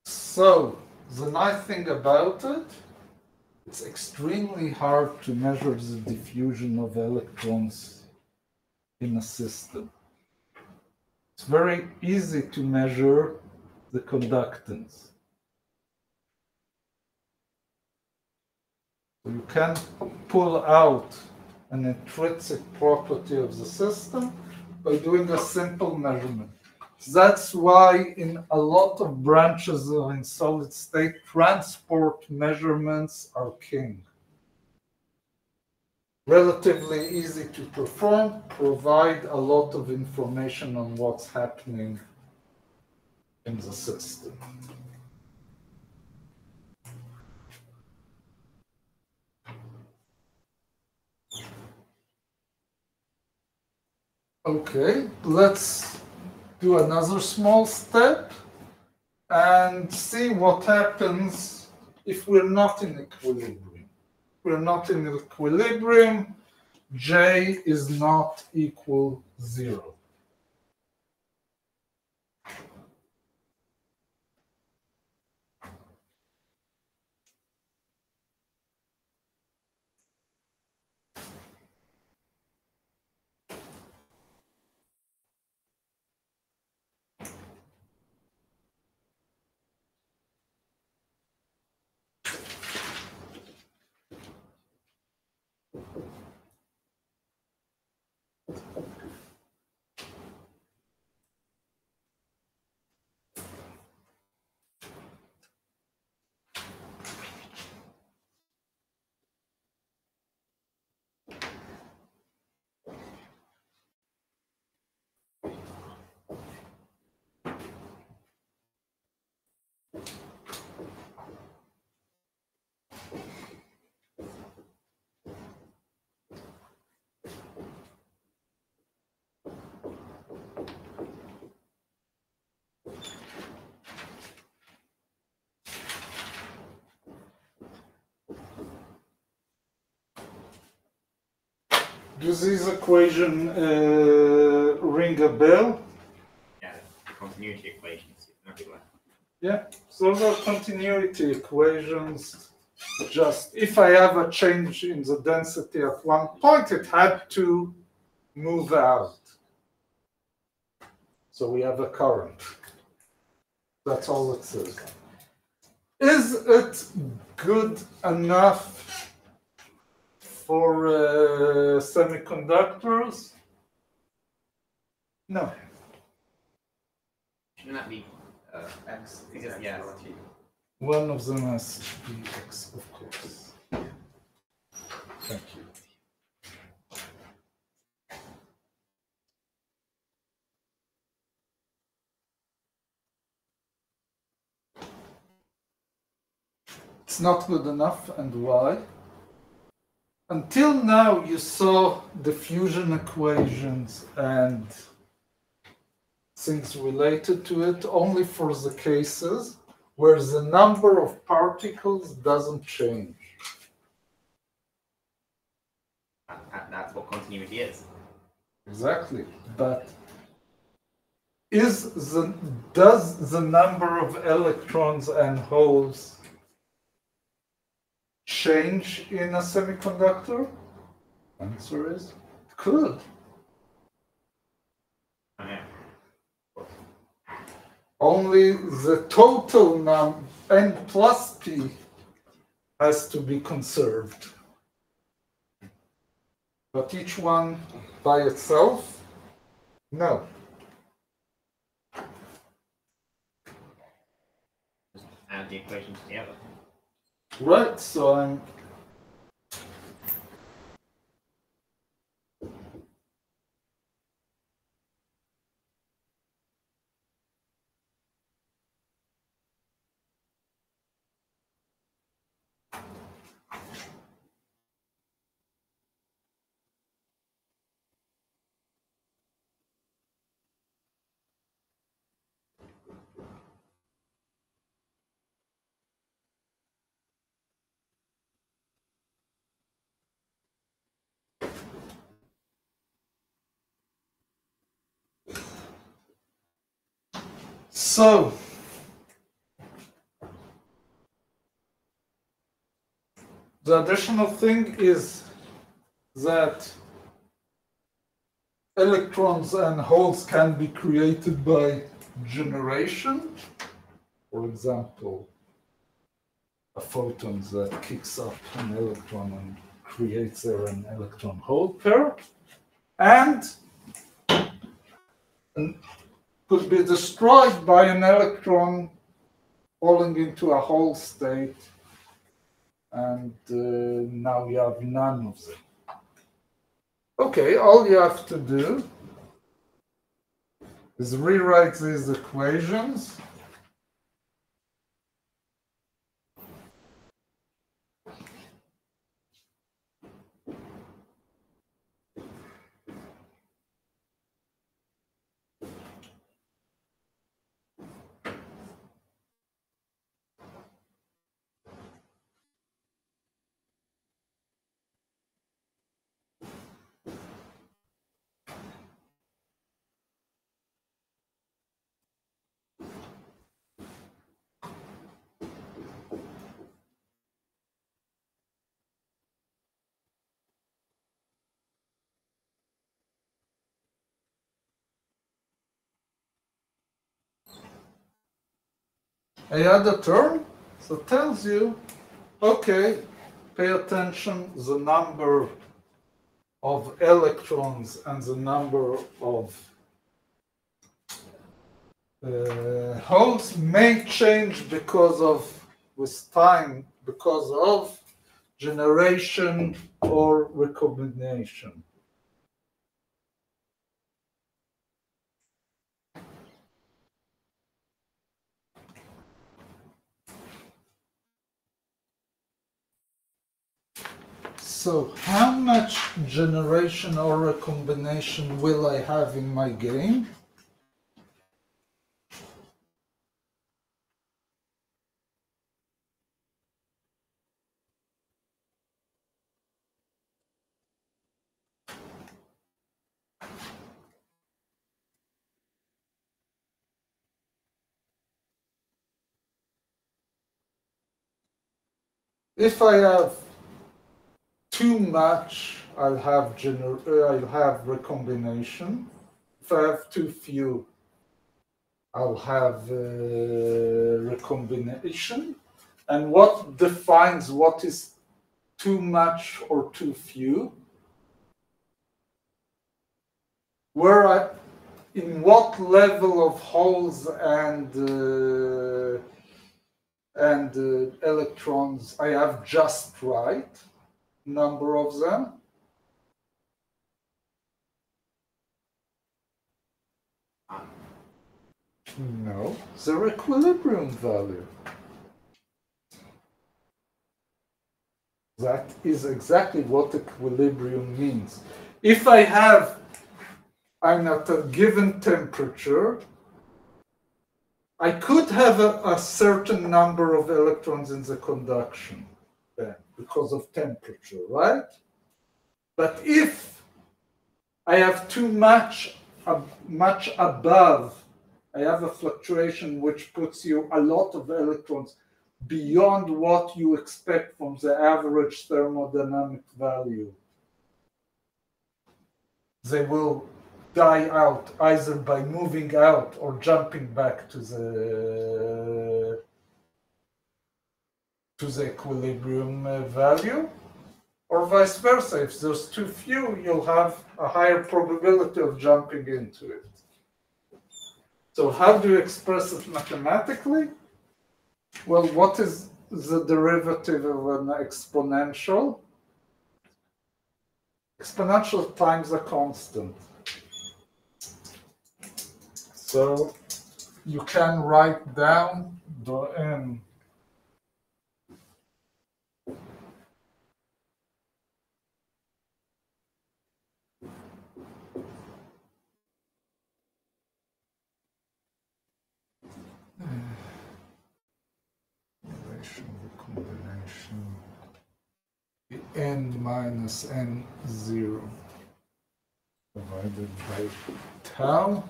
So, the nice thing about it, it's extremely hard to measure the diffusion of electrons in a system. It's very easy to measure the conductance. So you can pull out an intrinsic property of the system by doing a simple measurement. That's why in a lot of branches in solid state, transport measurements are king. relatively easy to perform, provide a lot of information on what's happening in the system. Okay, let's do another small step and see what happens if we're not in equilibrium. If we're not in equilibrium, J is not equal 0. Does this equation ring a bell? Yeah, the continuity equations. Everywhere. Yeah, so those are continuity equations. Just if I have a change in the density at one point, it had to move out. So we have a current. That's all it says. Is it good enough for semiconductors? No. Shouldn't that be X is Because, X yeah. over T. One of them has to be X, of course. Thank you. It's not good enough, and why? Until now, you saw diffusion equations and things related to it only for the cases where the number of particles doesn't change. That's what continuity is. Exactly, but does the number of electrons and holes change in a semiconductor? Answer is it could. Oh, yeah. Only the total number n plus p has to be conserved. But each one by itself, no. Just add the equations together. Right, so I'm so the additional thing is that electrons and holes can be created by generation. For example, a photon that kicks up an electron and creates there an electron-hole pair, and could be destroyed by an electron falling into a hole state, and now you have none of them. Okay, all you have to do is rewrite these equations. I add a term, so it tells you, okay, pay attention, the number of electrons and the number of holes may change because of, with time, because of generation or recombination. So how much generation or recombination will I have in my game? If I have too much, I'll have recombination. If I have too few, I'll have recombination. And what defines what is too much or too few? In what level of holes and electrons I have just right number of them? No, their equilibrium value. That is exactly what equilibrium means. If I'm at a given temperature, I could have a certain number of electrons in the conduction band because of temperature, right? But if I have too much above, I have a fluctuation which puts you a lot of electrons beyond what you expect from the average thermodynamic value. They will die out either by moving out or jumping back to the equilibrium value, or vice versa. If there's too few, you'll have a higher probability of jumping into it. So how do you express it mathematically? Well, what is the derivative of an exponential? Exponential times a constant. So you can write down the n. Recombination n minus n0 divided by tau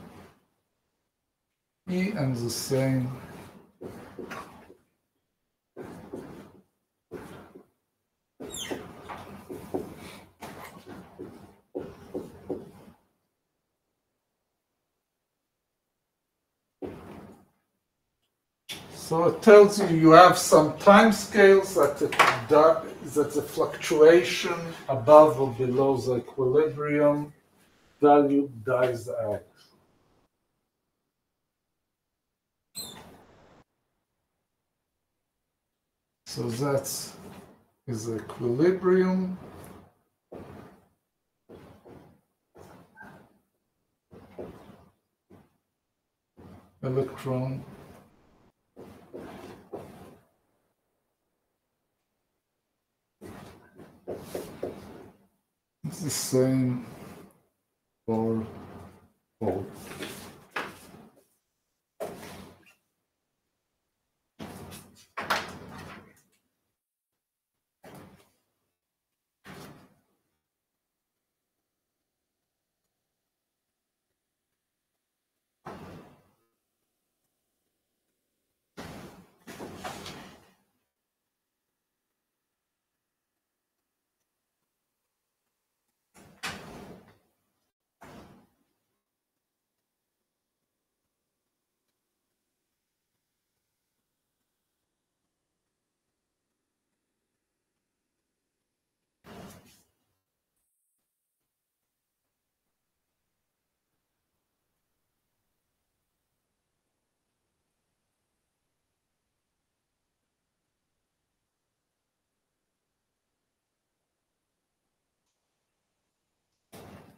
e, and the same so it tells you have some time scales that the fluctuation above or below the equilibrium value dies out. So that is equilibrium. electron it's the same for hole.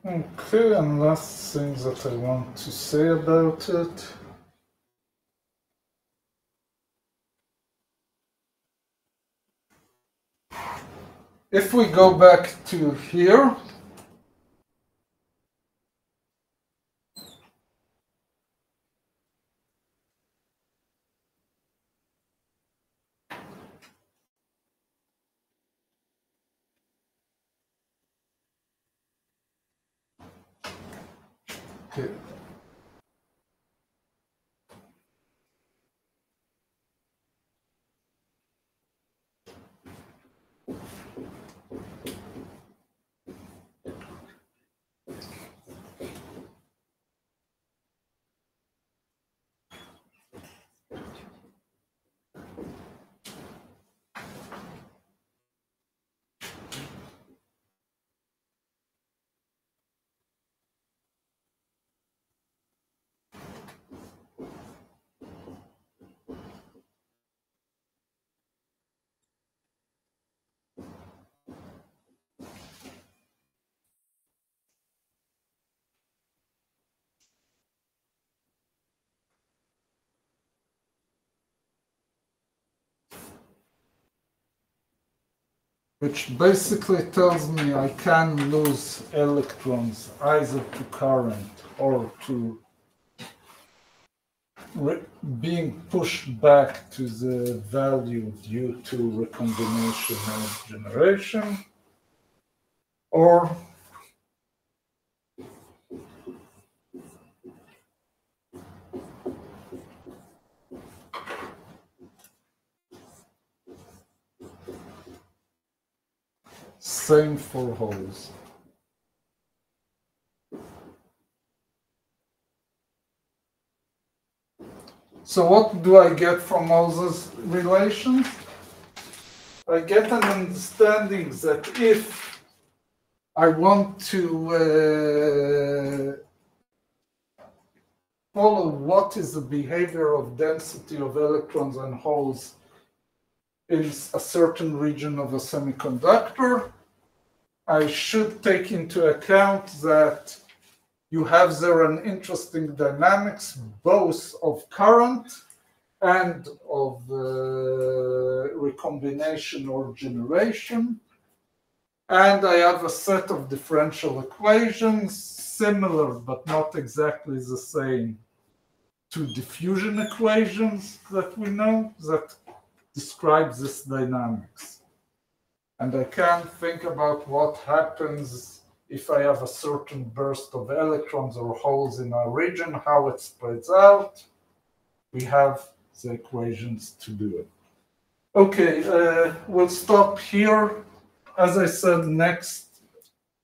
Okay, and last things that I want to say about it. If we go back to here, okay. Which basically tells me I can lose electrons either to current or to being pushed back to the value due to recombination or generation, or same for holes. So what do I get from all those relations? I get an understanding that if I want to follow what is the behavior of density of electrons and holes in a certain region of a semiconductor, I should take into account that you have there an interesting dynamics both of current and of recombination or generation. And I have a set of differential equations similar but not exactly the same to diffusion equations that we know that describe this dynamics. And I can think about what happens if I have a certain burst of electrons or holes in a region, how it spreads out. We have the equations to do it. Okay, we'll stop here. As I said, next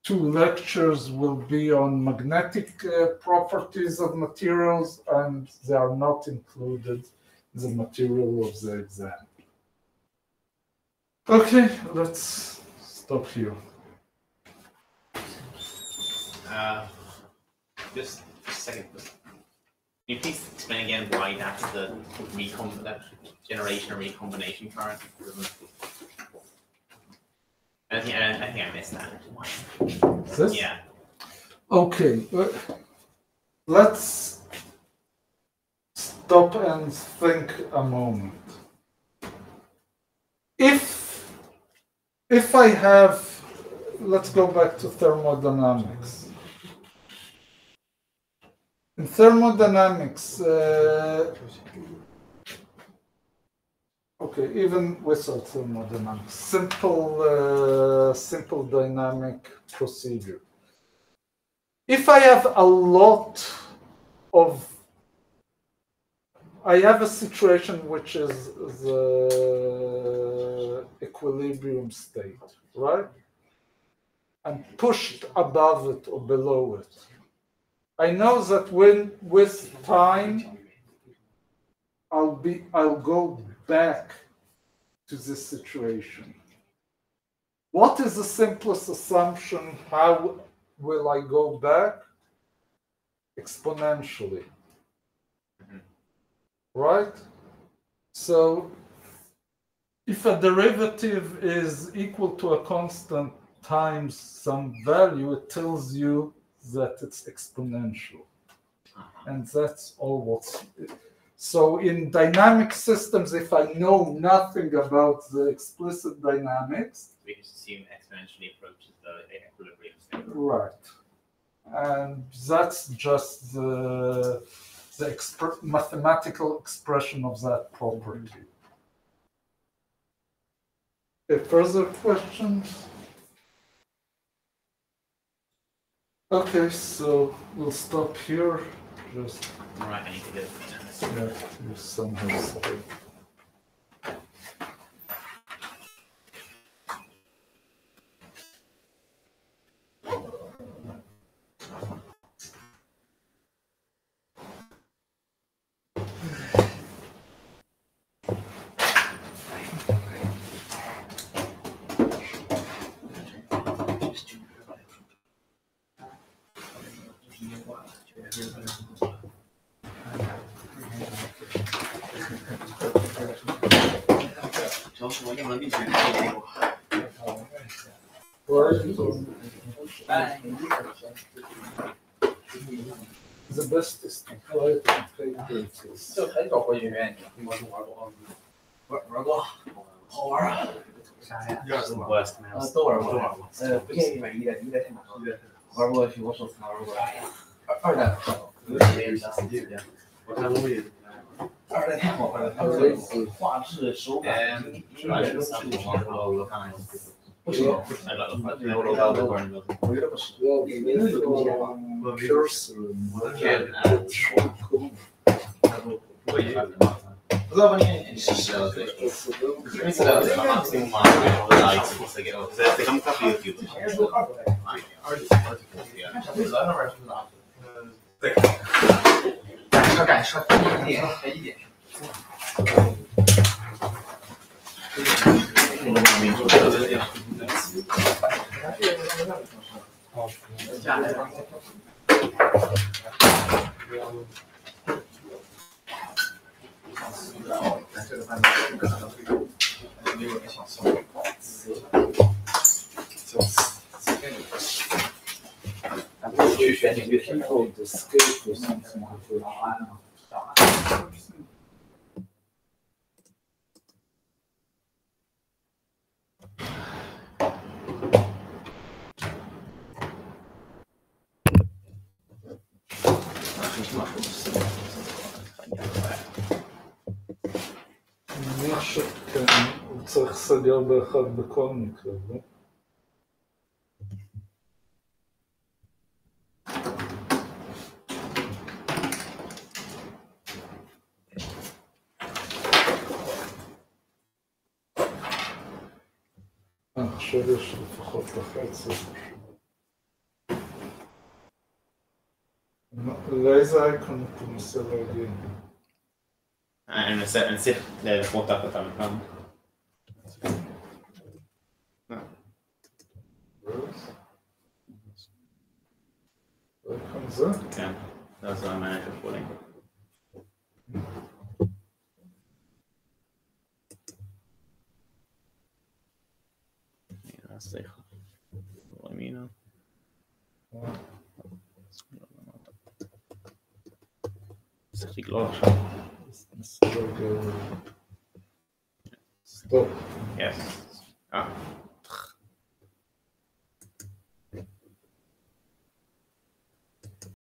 2 lectures will be on magnetic properties of materials, and they are not included in the material of the exam. Okay, let's stop here. Just a second. Can you please explain again why that's the generation or recombination current? I think I missed that. This? Yeah. Okay, let's stop and think a moment. If I have, let's go back to thermodynamics. In thermodynamics, okay, even without thermodynamics, simple dynamic procedure. If I have I have a situation which is the equilibrium state, right? I'm pushed above it or below it. I know that with time, I'll go back to this situation. What is the simplest assumption? How will I go back? Exponentially. Right? So if a derivative is equal to a constant times some value, it tells you that it's exponential. And that's all what's. So in dynamic systems, if I know nothing about the explicit dynamics, we just assume exponentially approaches the equilibrium state. Right. And that's just the mathematical expression of that property. Further questions? Okay, so we'll stop here. Just All right, I need to go. do some history. The best is to try to take basis. 就很少回学院，你玩过？玩过，好玩啊！啥呀？都玩过。不建议买一代太难了。玩过去，我手残玩过。二代好，有些我看东西。二代太好玩了，它画质、手感，不行，我觉得不行。Cosa vuoi Massimo male, dai, se non capito più. מניח שכן, הוא צריך סגר באחד בכל מקרה, לא? עכשיו יש לפחות לחצי. לאיזה אייקון אתה מנסה להגיע? אני מנסה לפרוטח אותם כאן. האייקון זה? כן, זה המעניין של פולינג. סליחה. ימינה. צריך לגלול עכשיו. Stop. Yes.